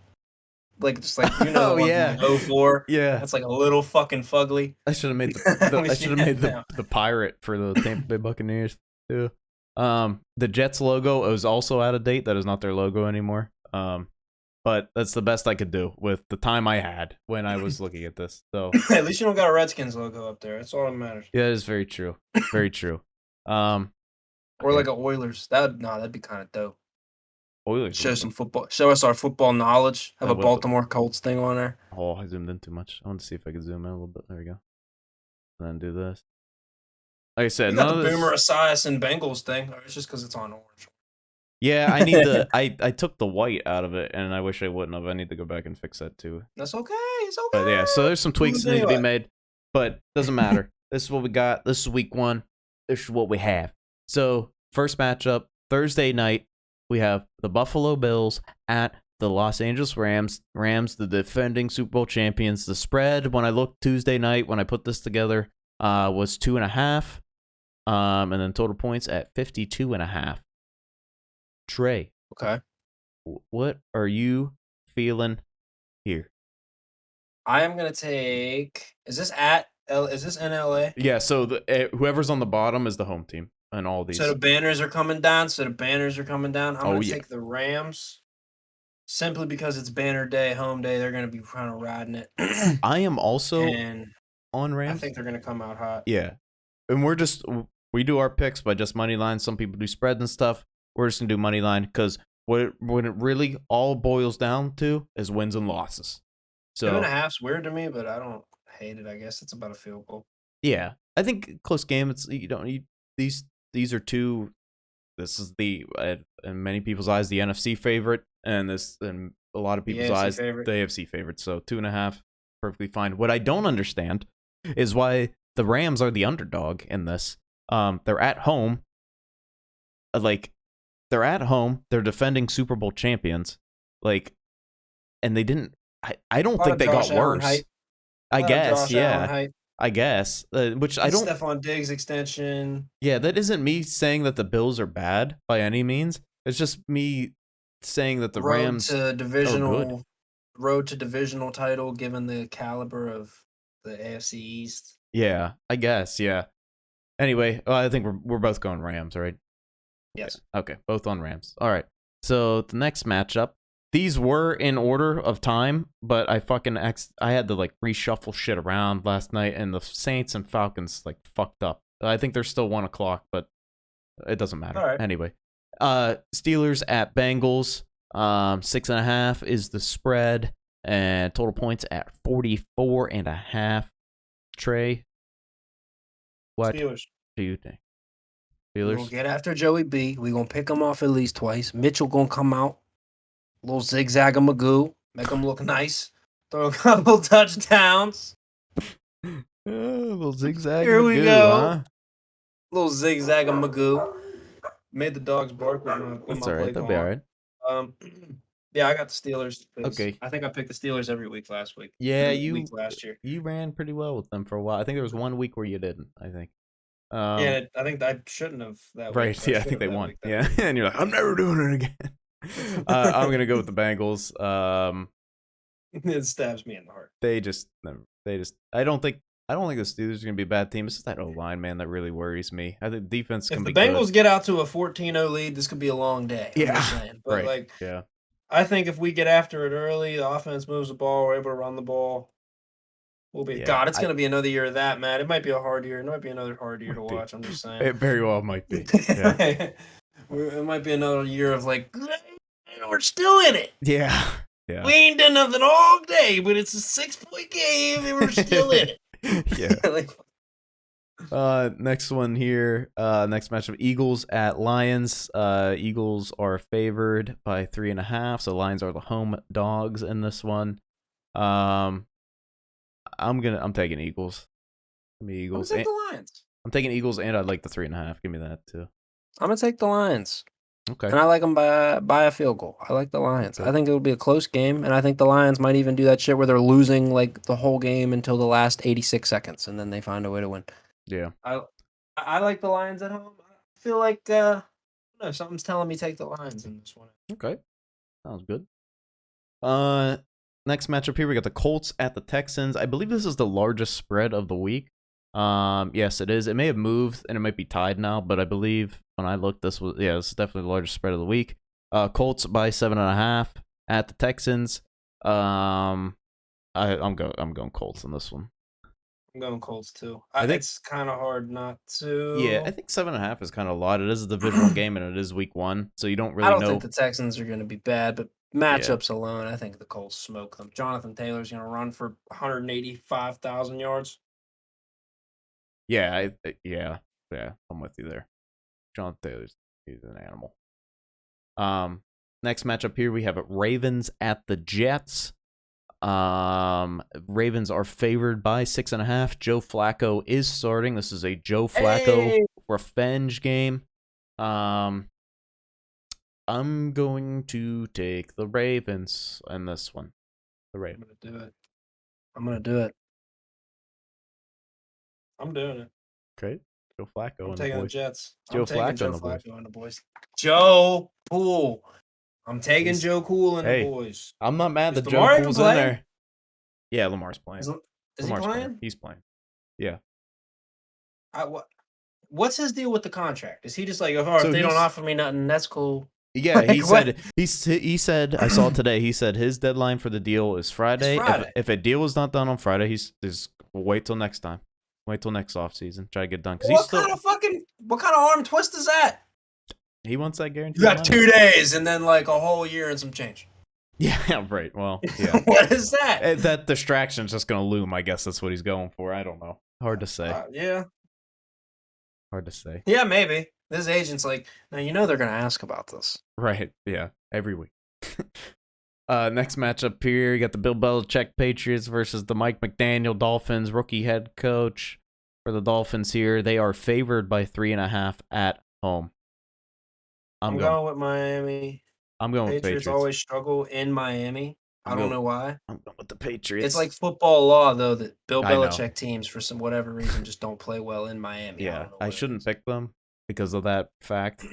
[SPEAKER 2] just like you know
[SPEAKER 1] Oh, yeah.
[SPEAKER 2] 04.
[SPEAKER 1] Yeah,
[SPEAKER 2] That's like a little fucking fugly.
[SPEAKER 1] I should have made
[SPEAKER 2] We
[SPEAKER 1] I
[SPEAKER 2] see
[SPEAKER 1] should have made
[SPEAKER 2] that
[SPEAKER 1] the pirate for the Tampa Bay Buccaneers too. The Jets logo is also out of date. That is not their logo anymore. But that's the best I could do with the time I had when I was looking at this. So
[SPEAKER 2] At least you don't got a Redskins logo up there. That's all that matters.
[SPEAKER 1] yeah, it is very true. Very true.
[SPEAKER 2] Or like a Oilers. That'd be kind of dope.
[SPEAKER 1] Oilers
[SPEAKER 2] Show
[SPEAKER 1] logo.
[SPEAKER 2] some football. Show us our football knowledge. Have
[SPEAKER 1] That
[SPEAKER 2] a
[SPEAKER 1] would-
[SPEAKER 2] Baltimore Colts thing on there.
[SPEAKER 1] Oh, I zoomed in too much. I want to see if I can zoom in a little bit. There we go. And then do this. Like I said,
[SPEAKER 2] You
[SPEAKER 1] none
[SPEAKER 2] got
[SPEAKER 1] of
[SPEAKER 2] the
[SPEAKER 1] this.
[SPEAKER 2] Boomer Esiason and Bengals thing. Or it's just because it's on orange.
[SPEAKER 1] Yeah, I need the. I took the white out of it, and I wish I wouldn't have. I need to go back and fix that too.
[SPEAKER 2] That's okay. It's okay.
[SPEAKER 1] But yeah, so there's some tweaks that need to be
[SPEAKER 2] Anyway.
[SPEAKER 1] made, but doesn't matter. This is what we got. This is week 1. This is what we have. So first matchup Thursday night, we have the Buffalo Bills at the Los Angeles Rams. Rams, the defending Super Bowl champions. The spread when I looked Tuesday night when I put this together was 2.5, and then total points at 52.5. Trey,
[SPEAKER 2] Okay.
[SPEAKER 1] what are you feeling here?
[SPEAKER 2] I am gonna take. Is this in LA?
[SPEAKER 1] Yeah, so whoever's on the bottom is the home team and all these.
[SPEAKER 2] So the banners are coming down. I'm gonna
[SPEAKER 1] yeah.
[SPEAKER 2] take the Rams. Simply because it's banner day, home day, they're gonna be kind of riding it.
[SPEAKER 1] I am also
[SPEAKER 2] And
[SPEAKER 1] on
[SPEAKER 2] I
[SPEAKER 1] Rams.
[SPEAKER 2] think they're gonna come out hot.
[SPEAKER 1] Yeah, and we do our picks by just money line. Some people do spreads and stuff. We're just gonna do money line because when it really all boils down to is wins and losses. So
[SPEAKER 2] 2.5's weird to me, but I don't hate it. I guess it's about a field goal.
[SPEAKER 1] yeah, I think close game. It's these are two. This is in many people's eyes the NFC favorite, and this in a lot of people's eyes
[SPEAKER 2] favorite.
[SPEAKER 1] the AFC favorite. So 2.5, perfectly fine. What I don't understand is why the Rams are the underdog in this. They're at home. They're at home. They're defending Super Bowl champions. And they didn't. I don't think they got worse. I guess, yeah. I guess. Which I
[SPEAKER 2] And
[SPEAKER 1] don't.
[SPEAKER 2] Stephon Diggs extension.
[SPEAKER 1] Yeah, that isn't me saying that the Bills are bad by any means. It's just me saying that the
[SPEAKER 2] Road
[SPEAKER 1] Rams
[SPEAKER 2] to
[SPEAKER 1] are good.
[SPEAKER 2] divisional title given the caliber of the AFC East.
[SPEAKER 1] Yeah, I guess. Yeah. Anyway, I think we're both going Rams, right?
[SPEAKER 2] Yes.
[SPEAKER 1] Yeah. Okay, both on Rams. All right. So the next matchup, these were in order of time, but I had to like reshuffle shit around last night, and the Saints and Falcons like fucked up. I think they're still 1 o'clock, but it doesn't matter.
[SPEAKER 2] All right.
[SPEAKER 1] Anyway, Steelers at Bengals. 6.5 is the spread, and total points at 44.5. Trey, what
[SPEAKER 2] Steelers.
[SPEAKER 1] do you think?
[SPEAKER 2] We're gonna
[SPEAKER 1] Steelers.
[SPEAKER 2] get after Joey B. We're gonna pick him off at least twice. Mitchell gonna come out. Little zigzag of Magoo. Make him look nice. Throw a couple touchdowns.
[SPEAKER 1] A little zigzag
[SPEAKER 2] Here we
[SPEAKER 1] Magoo,
[SPEAKER 2] go.
[SPEAKER 1] huh?
[SPEAKER 2] Little zigzag of Magoo. Made the dogs bark with
[SPEAKER 1] That's
[SPEAKER 2] my
[SPEAKER 1] all right.
[SPEAKER 2] play
[SPEAKER 1] That'll be all right.
[SPEAKER 2] Um, yeah, I got the Steelers.
[SPEAKER 1] Okay.
[SPEAKER 2] I think I picked the Steelers every week last week.
[SPEAKER 1] Yeah,
[SPEAKER 2] Week last year.
[SPEAKER 1] you ran pretty well with them for a while. I think there was 1 week where you didn't. I think.
[SPEAKER 2] Yeah, I think I shouldn't have that week.
[SPEAKER 1] Right. Yeah, I
[SPEAKER 2] should
[SPEAKER 1] think
[SPEAKER 2] have
[SPEAKER 1] they
[SPEAKER 2] that
[SPEAKER 1] won.
[SPEAKER 2] week, that
[SPEAKER 1] Yeah,
[SPEAKER 2] week.
[SPEAKER 1] and you're like, I'm never doing it again. I'm gonna go with the Bengals.
[SPEAKER 2] It stabs me in the heart.
[SPEAKER 1] They just. I don't think. the Steelers are gonna be a bad team. It's just that O line, man, that really worries me. I think defense can
[SPEAKER 2] If the
[SPEAKER 1] be
[SPEAKER 2] Bengals
[SPEAKER 1] good.
[SPEAKER 2] get out to a 14-0 lead, this could be a long day. I'm
[SPEAKER 1] Yeah.
[SPEAKER 2] just saying. But
[SPEAKER 1] Right. Yeah.
[SPEAKER 2] I think if we get after it early, the offense moves the ball, we're able to run the ball. We'll be
[SPEAKER 1] Yeah,
[SPEAKER 2] God. It's going to be another year of that, Matt. It might be a hard year. It might be another hard year to
[SPEAKER 1] Might be.
[SPEAKER 2] watch. I'm just saying.
[SPEAKER 1] It very well might be. Yeah.
[SPEAKER 2] It might be another year of like we're still in it.
[SPEAKER 1] Yeah. Yeah.
[SPEAKER 2] We ain't done nothing all day, but it's a 6-point game and we're still in it.
[SPEAKER 1] Yeah. Next one here. Next matchup: Eagles at Lions. Eagles are favored by 3.5, so Lions are the home dogs in this one. I'm taking Eagles. Give me Eagles.
[SPEAKER 2] I'm going to take the Lions.
[SPEAKER 1] I'm taking Eagles, and I like the 3.5. Give me that too.
[SPEAKER 2] I'm going to take the Lions.
[SPEAKER 1] Okay.
[SPEAKER 2] And I like them by a field goal. I like the Lions.
[SPEAKER 1] Okay.
[SPEAKER 2] I think it'll be a close game, and I think the Lions might even do that shit where they're losing like the whole game until the last 86 seconds, and then they find a way to win.
[SPEAKER 1] Yeah.
[SPEAKER 2] I like the Lions at home. I feel like I don't know, something's telling me take the Lions in this one.
[SPEAKER 1] Okay. Sounds good. Next matchup here, we got the Colts at the Texans. I believe this is the largest spread of the week. Yes, it is. It may have moved and it might be tied now, but I believe when I looked, this is definitely the largest spread of the week. Colts by 7.5 at the Texans. I'm going Colts on this one.
[SPEAKER 2] I'm going Colts too.
[SPEAKER 1] I think
[SPEAKER 2] it's kind of hard not to.
[SPEAKER 1] Yeah, I think 7.5 is kind of a lot. It is a divisional game and it is week 1, so you don't really
[SPEAKER 2] I don't
[SPEAKER 1] know.
[SPEAKER 2] think the Texans are going to be bad, but matchups alone, I think the Colts smoke them. Jonathan Taylor's going to run for 185,000 yards.
[SPEAKER 1] Yeah, I'm with you there. John Taylor's he's an animal. Next matchup here we have Ravens at the Jets. Ravens are favored by 6.5. Joe Flacco is starting. This is a Joe Flacco revenge game. I'm going to take the Ravens in this one. The Ravens.
[SPEAKER 2] I'm gonna do it. I'm doing it.
[SPEAKER 1] Okay. Joe Flacco.
[SPEAKER 2] I'm taking the Jets.
[SPEAKER 1] Joe Flacco
[SPEAKER 2] and the boys. Joe Poole. I'm taking Joe Cool and the boys.
[SPEAKER 1] I'm not mad that Joe Cool's in there. Yeah, Lamar's playing.
[SPEAKER 2] Is he playing?
[SPEAKER 1] He's playing. Yeah.
[SPEAKER 2] What's his deal with the contract? Is he just like, if they don't offer me nothing, that's cool?
[SPEAKER 1] Yeah, he said I saw it today. He said his deadline for the deal is Friday. If a deal is not done on Friday, he's wait till next time. Wait till next offseason. Try to get done.
[SPEAKER 2] What kind of arm twist is that?
[SPEAKER 1] He wants that guarantee.
[SPEAKER 2] You got 2 days and then like a whole year and some change.
[SPEAKER 1] Yeah, right. Well, yeah.
[SPEAKER 2] What is that?
[SPEAKER 1] That distraction's just gonna loom. I guess that's what he's going for. I don't know. Hard to say.
[SPEAKER 2] Yeah.
[SPEAKER 1] Hard to say.
[SPEAKER 2] Yeah, maybe. This agent's like, now you know they're gonna ask about this.
[SPEAKER 1] Right. Yeah. Every week. Next matchup here, you got the Bill Belichick Patriots versus the Mike McDaniel Dolphins, rookie head coach for the Dolphins here. They are favored by 3.5 at home.
[SPEAKER 2] I'm going with Miami.
[SPEAKER 1] I'm going with Patriots.
[SPEAKER 2] Always struggle in Miami. I don't know why.
[SPEAKER 1] I'm going with the Patriots.
[SPEAKER 2] It's like football law, though, that Bill
[SPEAKER 1] I know.
[SPEAKER 2] Belichick teams, for some whatever reason, just don't play well in Miami.
[SPEAKER 1] Yeah,
[SPEAKER 2] I
[SPEAKER 1] I shouldn't pick them because of that fact.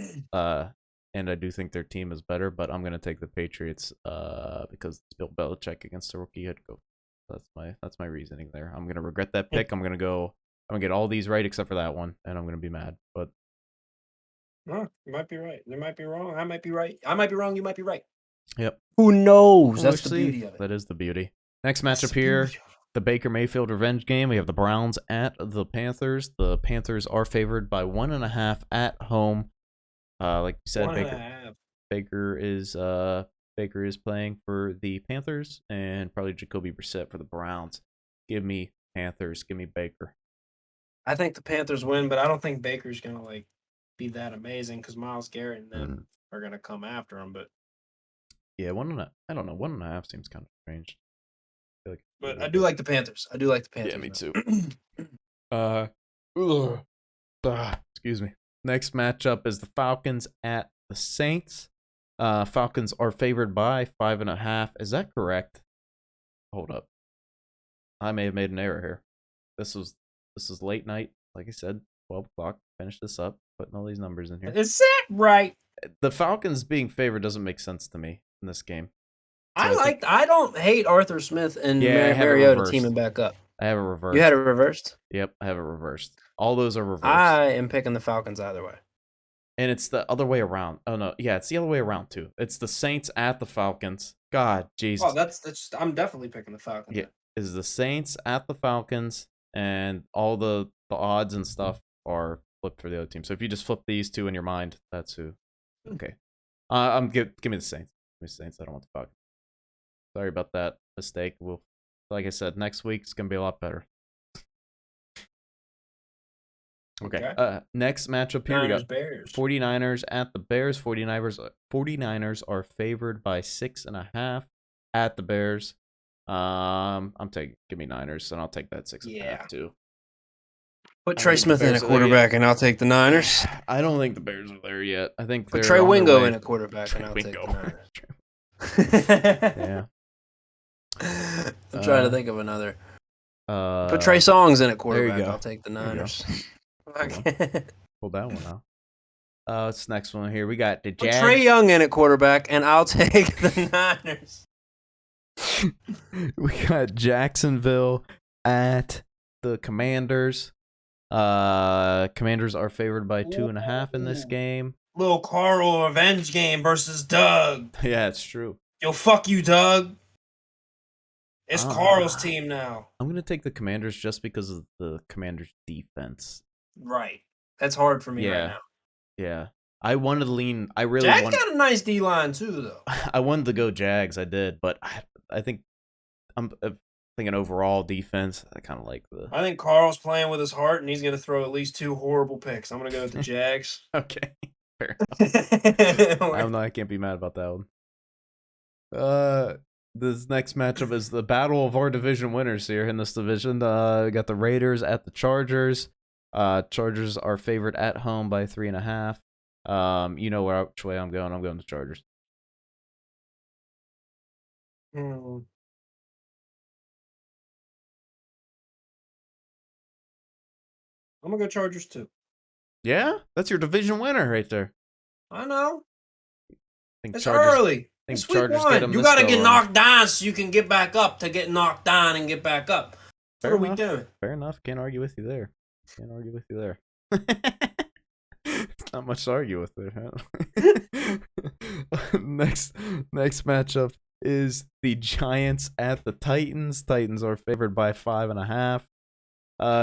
[SPEAKER 1] And I do think their team is better, but I'm gonna take the Patriots because it's Bill Belichick against a rookie head coach. That's my reasoning there. I'm gonna regret that pick. I'm gonna get all these right except for that one, and I'm gonna be mad. But
[SPEAKER 2] you might be right. They might be wrong. I might be right. I might be wrong. You might be right.
[SPEAKER 1] Yep.
[SPEAKER 2] Who knows?
[SPEAKER 1] We'll
[SPEAKER 2] That's the
[SPEAKER 1] see.
[SPEAKER 2] beauty of it.
[SPEAKER 1] That is the beauty. Next matchup here, the Baker Mayfield revenge game. We have the Browns at the Panthers. The Panthers are favored by 1.5 at home. Like you said, Baker is playing for the Panthers, and probably Jacoby Brissett for the Browns. Give me Panthers. Give me Baker.
[SPEAKER 2] I think the Panthers win, but I don't think Baker's gonna be that amazing because Myles Garrett and them are gonna come after him. But
[SPEAKER 1] yeah, 1.5. I don't know. 1.5 seems kind of strange.
[SPEAKER 2] But I do like the Panthers.
[SPEAKER 1] Yeah, me too. Excuse me. Next matchup is the Falcons at the Saints. Falcons are favored by 5.5. Is that correct? Hold up. I may have made an error here. This is late night. Like I said, 12 o'clock. Finish this up. Putting all these numbers in here.
[SPEAKER 2] Is that right?
[SPEAKER 1] The Falcons being favored doesn't make sense to me in this game. So
[SPEAKER 2] I don't hate Arthur Smith and Mariota teaming back up.
[SPEAKER 1] I have it reversed.
[SPEAKER 2] You had it reversed?
[SPEAKER 1] Yep, I have it reversed. All those are reversed.
[SPEAKER 2] I am picking the Falcons either way.
[SPEAKER 1] And it's the other way around. Oh no, yeah, it's the other way around too. It's the Saints at the Falcons. God, Jesus.
[SPEAKER 2] Oh, that's just, I'm definitely picking the Falcons.
[SPEAKER 1] Yeah, is the Saints at the Falcons, and all the odds and stuff are flipped for the other team. So if you just flip these two in your mind, that's who. Okay. Give me the Saints. Give me the Saints. I don't want the Falcons. Sorry about that mistake. Like I said, next week it's gonna be a lot better. Okay. Next matchup here, we got
[SPEAKER 2] Bears.
[SPEAKER 1] 49ers at the Bears. 49ers are favored by 6.5 at the Bears. Give me Niners, and I'll take that 6.5 too.
[SPEAKER 2] Put Trey Smith in a quarterback, and I'll take the Niners.
[SPEAKER 1] I don't think the Bears are there yet. I think
[SPEAKER 2] put Trey Wingo in a quarterback, and I'll take the Niners. Yeah. I'm trying to think of another. Put Trey Songz in at quarterback. I'll take the Niners.
[SPEAKER 1] Pull that one out. What's the next one here? We got the Jags.
[SPEAKER 2] Put Trey Young in at quarterback, and I'll take the Niners.
[SPEAKER 1] We got Jacksonville at the Commanders. Commanders are favored by 2.5 in this game.
[SPEAKER 2] Little Carl revenge game versus Doug.
[SPEAKER 1] Yeah, it's true.
[SPEAKER 2] Yo, fuck you, Doug. It's Carl's team now.
[SPEAKER 1] I'm going to take the Commanders just because of the Commanders' defense.
[SPEAKER 2] Right. That's hard for me right now.
[SPEAKER 1] Yeah. I wanted to lean.
[SPEAKER 2] Jags got a nice D-line, too, though.
[SPEAKER 1] I wanted to go Jags. I did. But I think I'm thinking overall defense. I kind of like the.
[SPEAKER 2] I think Carl's playing with his heart, and he's going to throw at least 2 horrible picks. I'm going to go with the Jags.
[SPEAKER 1] Okay. Fair enough. I can't be mad about that one. This next matchup is the battle of our division winners here in this division. We got the Raiders at the Chargers. Chargers are favored at home by 3.5. You know which way I'm going. I'm going to Chargers.
[SPEAKER 2] I'm going to go Chargers, too.
[SPEAKER 1] Yeah? That's your division winner right there.
[SPEAKER 2] I know. It's
[SPEAKER 1] Chargers,
[SPEAKER 2] early. It's week 1. You got to get knocked down so you can get back up to get knocked down and get back up. What are we doing?
[SPEAKER 1] Fair enough. Can't argue with you there. It's not much to argue with there. Huh? Next matchup is the Giants at the Titans. Titans are favored by 5.5.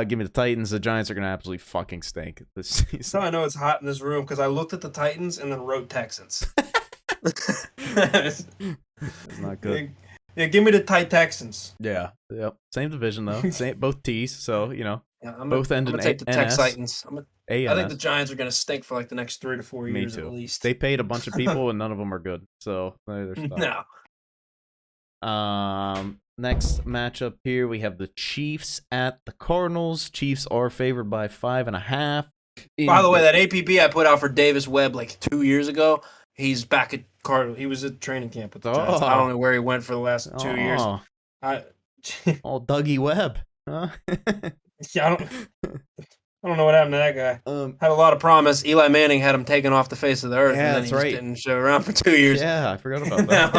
[SPEAKER 1] Give me the Titans. The Giants are going to absolutely fucking stink this season.
[SPEAKER 2] So I know it's hot in this room because I looked at the Titans and then wrote Texans.
[SPEAKER 1] It's not good.
[SPEAKER 2] Yeah, give me the Texans.
[SPEAKER 1] Yeah. Yep. Same division though. Both T's. So both end in
[SPEAKER 2] I'm gonna take the
[SPEAKER 1] NS.
[SPEAKER 2] Titans. I think the Giants are gonna stink for like the next 3 to 4 years at least.
[SPEAKER 1] They paid a bunch of people and none of them are good. So they're stuck.
[SPEAKER 2] No.
[SPEAKER 1] Next matchup here we have the Chiefs at the Cardinals. Chiefs are favored by 5.5.
[SPEAKER 2] By the way, that APB I put out for Davis Webb like 2 years ago, he's back at Cardinals. He was at training camp with the Giants. I don't know where he went for the last 2 years. I
[SPEAKER 1] Dougie Webb. Huh?
[SPEAKER 2] yeah, I don't know what happened to that guy. Had a lot of promise. Eli Manning had him taken off the face of the earth, and then he just didn't show around for 2 years.
[SPEAKER 1] Yeah, I forgot about that.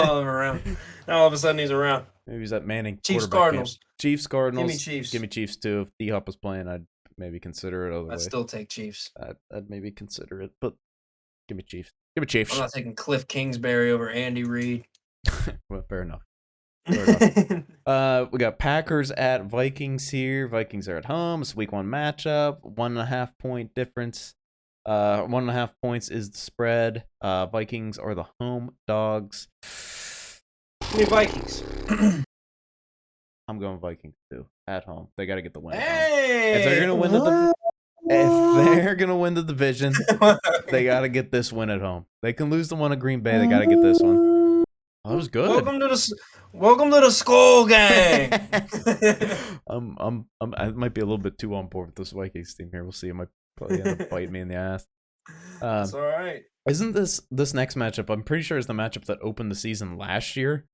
[SPEAKER 2] Now all of a sudden he's around.
[SPEAKER 1] Maybe he's at Manning.
[SPEAKER 2] Chiefs Cardinals.
[SPEAKER 1] Chiefs Cardinals.
[SPEAKER 2] Give me Chiefs.
[SPEAKER 1] Give me Chiefs too. If D-Hop was playing, I'd maybe consider it.
[SPEAKER 2] I'd still take Chiefs.
[SPEAKER 1] I'd maybe consider it, but give me Chiefs. Give me Chiefs.
[SPEAKER 2] I'm not taking Cliff Kingsbury over Andy Reid.
[SPEAKER 1] Well, fair enough. We got Packers at Vikings here. Vikings are at home. It's a week 1 matchup. 1.5 point difference. 1.5 points is the spread. Vikings are the home dogs.
[SPEAKER 2] Give me Vikings.
[SPEAKER 1] I'm going Vikings too. At home. They got to get the win.
[SPEAKER 2] Hey!
[SPEAKER 1] If they're gonna win the division, they got to get this win at home. They can lose the one at Green Bay. They got to get this one. Oh, that was good.
[SPEAKER 2] Welcome to the Skull Gang.
[SPEAKER 1] I might be a little bit too on board with this Vikings team here. We'll see. It might probably end up biting me in the ass.
[SPEAKER 2] That's all right.
[SPEAKER 1] Isn't this next matchup? I'm pretty sure is the matchup that opened the season last year.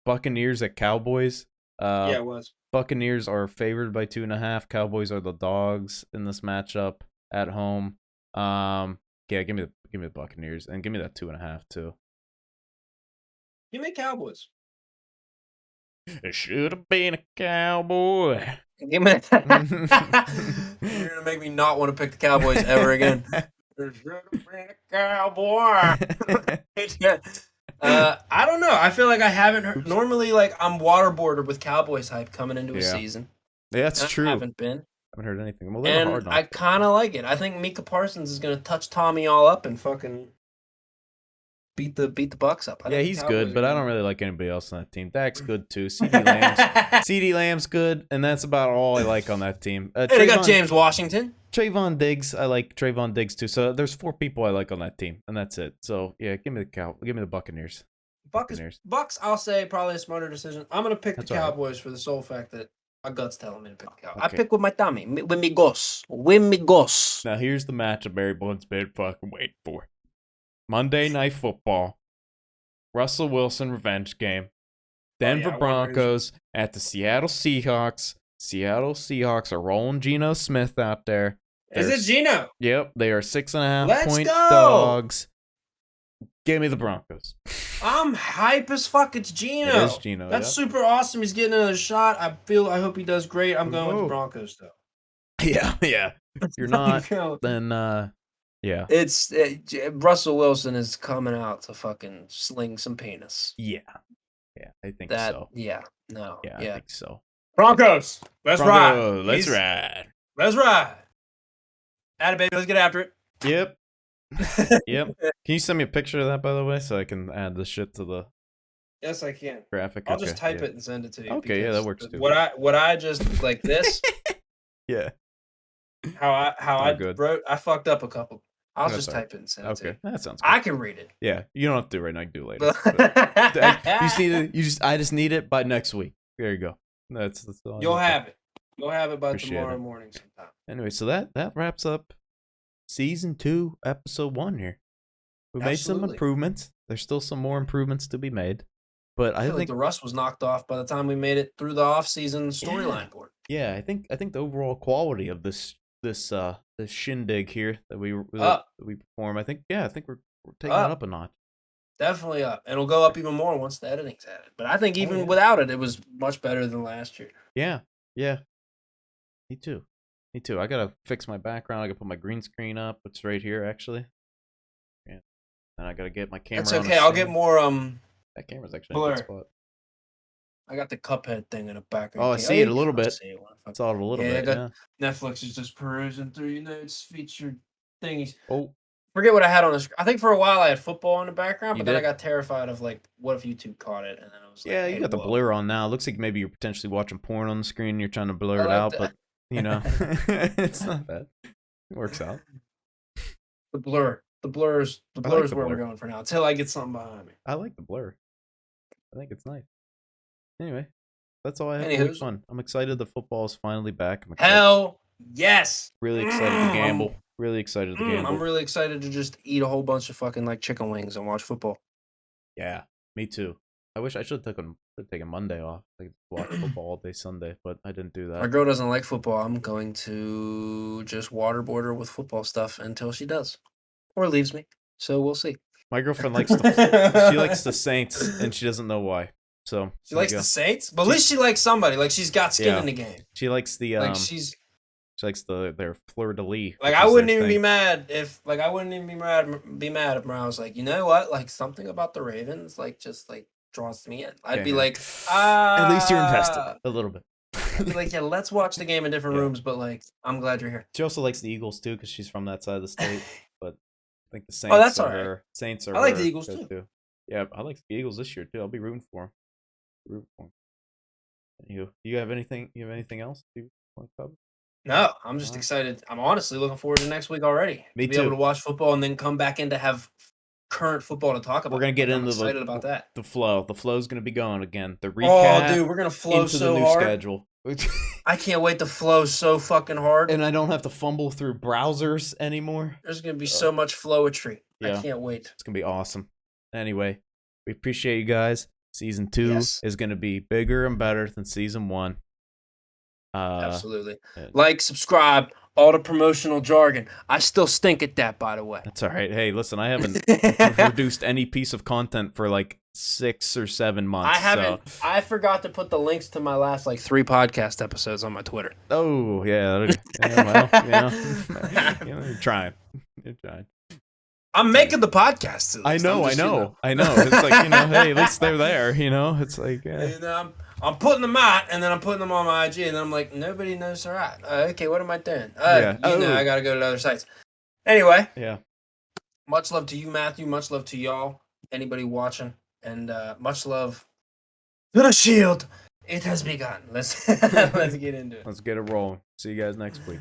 [SPEAKER 1] Buccaneers at Cowboys.
[SPEAKER 2] Yeah, it was.
[SPEAKER 1] Buccaneers are favored by 2.5. Cowboys are the dogs in this matchup at home. Yeah, give me the Buccaneers and give me that 2.5 too.
[SPEAKER 2] Give me Cowboys.
[SPEAKER 1] It should have been a cowboy.
[SPEAKER 2] Give me. You're gonna make me not want to pick the Cowboys ever again. It should have been a cowboy. I don't know. I feel like I haven't heard. Normally, like I'm waterboarded with Cowboys hype coming into a season.
[SPEAKER 1] Yeah, that's true.
[SPEAKER 2] I haven't been.
[SPEAKER 1] I haven't heard anything.
[SPEAKER 2] Well, and I kind of like it. I think Micah Parsons is gonna touch Tommy all up and fucking beat the Bucks up.
[SPEAKER 1] Yeah, he's good, but I don't really like anybody else on that team. Dak's good too. CD Lamb's good, and that's about all I like on that team.
[SPEAKER 2] They got James Washington.
[SPEAKER 1] Trayvon Diggs, I like Trayvon Diggs too. So there's 4 people I like on that team, and that's it. So yeah, give me the Buccaneers.
[SPEAKER 2] Bucks, I'll say probably a smarter decision. I'm gonna pick the Cowboys for the sole fact that my gut's telling me to pick the Cowboys. Okay. I pick with my tummy, with me gos.
[SPEAKER 1] Now here's the matchup everyone's been fucking waiting for. Monday Night Football. Russell Wilson revenge game. Denver Broncos at the Seattle Seahawks. Seattle Seahawks are rolling Geno Smith out there.
[SPEAKER 2] Is it Geno?
[SPEAKER 1] Yep, they are 6.5 point dogs. Give me the Broncos.
[SPEAKER 2] I'm hype as fuck. It's Geno.
[SPEAKER 1] It is Geno.
[SPEAKER 2] That's super awesome. He's getting another shot. I hope he does great. I'm going with the Broncos though.
[SPEAKER 1] Yeah. If you're not, then yeah.
[SPEAKER 2] Russell Wilson is coming out to fucking sling some penis.
[SPEAKER 1] Yeah, I think so.
[SPEAKER 2] Yeah, no.
[SPEAKER 1] Yeah, I think so.
[SPEAKER 2] Broncos. Let's ride.
[SPEAKER 1] Let's ride.
[SPEAKER 2] Let's ride. Atta baby, let's get after it.
[SPEAKER 1] Yep. Yep. Can you send me a picture of that, by the way, so I can add the shit to the
[SPEAKER 2] Yes, I can.
[SPEAKER 1] Graphic.
[SPEAKER 2] I'll just type it and send it to you.
[SPEAKER 1] Okay, yeah, that works too.
[SPEAKER 2] What I just like this.
[SPEAKER 1] Yeah.
[SPEAKER 2] How I wrote, I fucked up a couple. I'll just type it and send it to you.
[SPEAKER 1] Okay, that sounds good.
[SPEAKER 2] I can read it.
[SPEAKER 1] Yeah, you don't have to do it right now. I can do it later. I just need it by next week. There you go. That's all.
[SPEAKER 2] You'll have it. You'll have it by tomorrow morning sometime.
[SPEAKER 1] Anyway, so that wraps up season 2, episode 1 here. We made some improvements. There's still some more improvements to be made. But I think
[SPEAKER 2] like the rust was knocked off by the time we made it through the off-season storyline board.
[SPEAKER 1] Yeah, I think the overall quality of this shindig here that we perform, I think we're taking it up a notch.
[SPEAKER 2] Definitely up. And it'll go up even more once the editing's added. But I think even without it was much better than last year.
[SPEAKER 1] Yeah. Me too. I gotta fix my background. I gotta put my green screen up. It's right here actually. Yeah. And I gotta get my camera.
[SPEAKER 2] That's okay. I'll get more
[SPEAKER 1] that camera's actually
[SPEAKER 2] blur.
[SPEAKER 1] in a good spot.
[SPEAKER 2] I got the Cuphead thing in the background.
[SPEAKER 1] Oh, I see it a little bit. I saw it a little bit. Yeah.
[SPEAKER 2] Netflix is just perusing through its featured thingies.
[SPEAKER 1] Oh.
[SPEAKER 2] Forget what I had on the screen. I think for a while I had football in the background, but then I got terrified of like, what if YouTube caught it? And then I was like,
[SPEAKER 1] you got the blur on now. It looks like maybe you're potentially watching porn on the screen. You're trying to blur it out, but it's not bad. It works out.
[SPEAKER 2] The blur is where we're going for now until I get something behind me.
[SPEAKER 1] I like the blur. I think it's nice. Anyway, that's all I have for week 1. I'm excited the football is finally back.
[SPEAKER 2] Hell yes.
[SPEAKER 1] Really excited to gamble. Really excited to gamble.
[SPEAKER 2] I'm really excited to just eat a whole bunch of fucking like chicken wings and watch football.
[SPEAKER 1] Yeah, me too. I wish I should have taken Monday off. Like watch football all day Sunday, but I didn't do
[SPEAKER 2] My
[SPEAKER 1] that.
[SPEAKER 2] girl doesn't like football. I'm going to just waterboard her with football stuff until she does, or leaves me. So we'll see.
[SPEAKER 1] My girlfriend likes she likes the Saints, and she doesn't know why. So
[SPEAKER 2] She likes the Saints, but at least she likes somebody. Like she's got skin in the game.
[SPEAKER 1] She likes the
[SPEAKER 2] Like
[SPEAKER 1] she likes their fleur de lis.
[SPEAKER 2] like I wouldn't even be mad if be mad if I was like, you know what, like something about the Ravens like just like draws me in. I'd be like,
[SPEAKER 1] at least you're invested a little bit.
[SPEAKER 2] I'd be like, yeah, let's watch the game in different rooms, but like I'm glad you're here.
[SPEAKER 1] She also likes the Eagles too because she's from that side of the state. But I think the Saints.
[SPEAKER 2] Oh, that's all right.
[SPEAKER 1] Saints are.
[SPEAKER 2] I like the Eagles too.
[SPEAKER 1] Yeah, I like the Eagles this year too. I'll be rooting for them. You have anything? You have anything else you want to cover?
[SPEAKER 2] No, I'm just excited. I'm honestly looking forward to next week already.
[SPEAKER 1] Me
[SPEAKER 2] to be
[SPEAKER 1] too.
[SPEAKER 2] able to watch football and then come back in to have current football to talk about.
[SPEAKER 1] We're gonna get into
[SPEAKER 2] excited about that.
[SPEAKER 1] The flow. The flow's gonna be going again. The recap.
[SPEAKER 2] Oh, dude, we're gonna flow
[SPEAKER 1] into
[SPEAKER 2] so
[SPEAKER 1] the new
[SPEAKER 2] hard.
[SPEAKER 1] schedule.
[SPEAKER 2] I can't wait to flow so fucking hard.
[SPEAKER 1] And I don't have to fumble through browsers anymore.
[SPEAKER 2] There's gonna be so much flowetry.
[SPEAKER 1] Yeah.
[SPEAKER 2] I can't wait.
[SPEAKER 1] It's gonna be awesome. Anyway, we appreciate you guys. Season 2 is gonna be bigger and better than season 1.
[SPEAKER 2] Absolutely. Like, subscribe, all the promotional jargon. I still stink at that, by the way.
[SPEAKER 1] That's all right. Hey, listen, I haven't produced any piece of content for like 6 or 7 months.
[SPEAKER 2] I haven't. So. I forgot to put the links to my last like 3 podcast episodes on my Twitter.
[SPEAKER 1] Oh yeah. Well, you're trying. You're trying.
[SPEAKER 2] I'm making the podcast.
[SPEAKER 1] I know. It's like, hey, at least they're there. It's like,
[SPEAKER 2] I'm putting them out, and then I'm putting them on my IG, and then I'm like, nobody knows they're out. Okay, what am I doing? I gotta go to other sites. Anyway, much love to you, Matthew. Much love to y'all, anybody watching, and much love to the Shield. It has begun. Let's get into it.
[SPEAKER 1] Let's get it rolling. See you guys next week.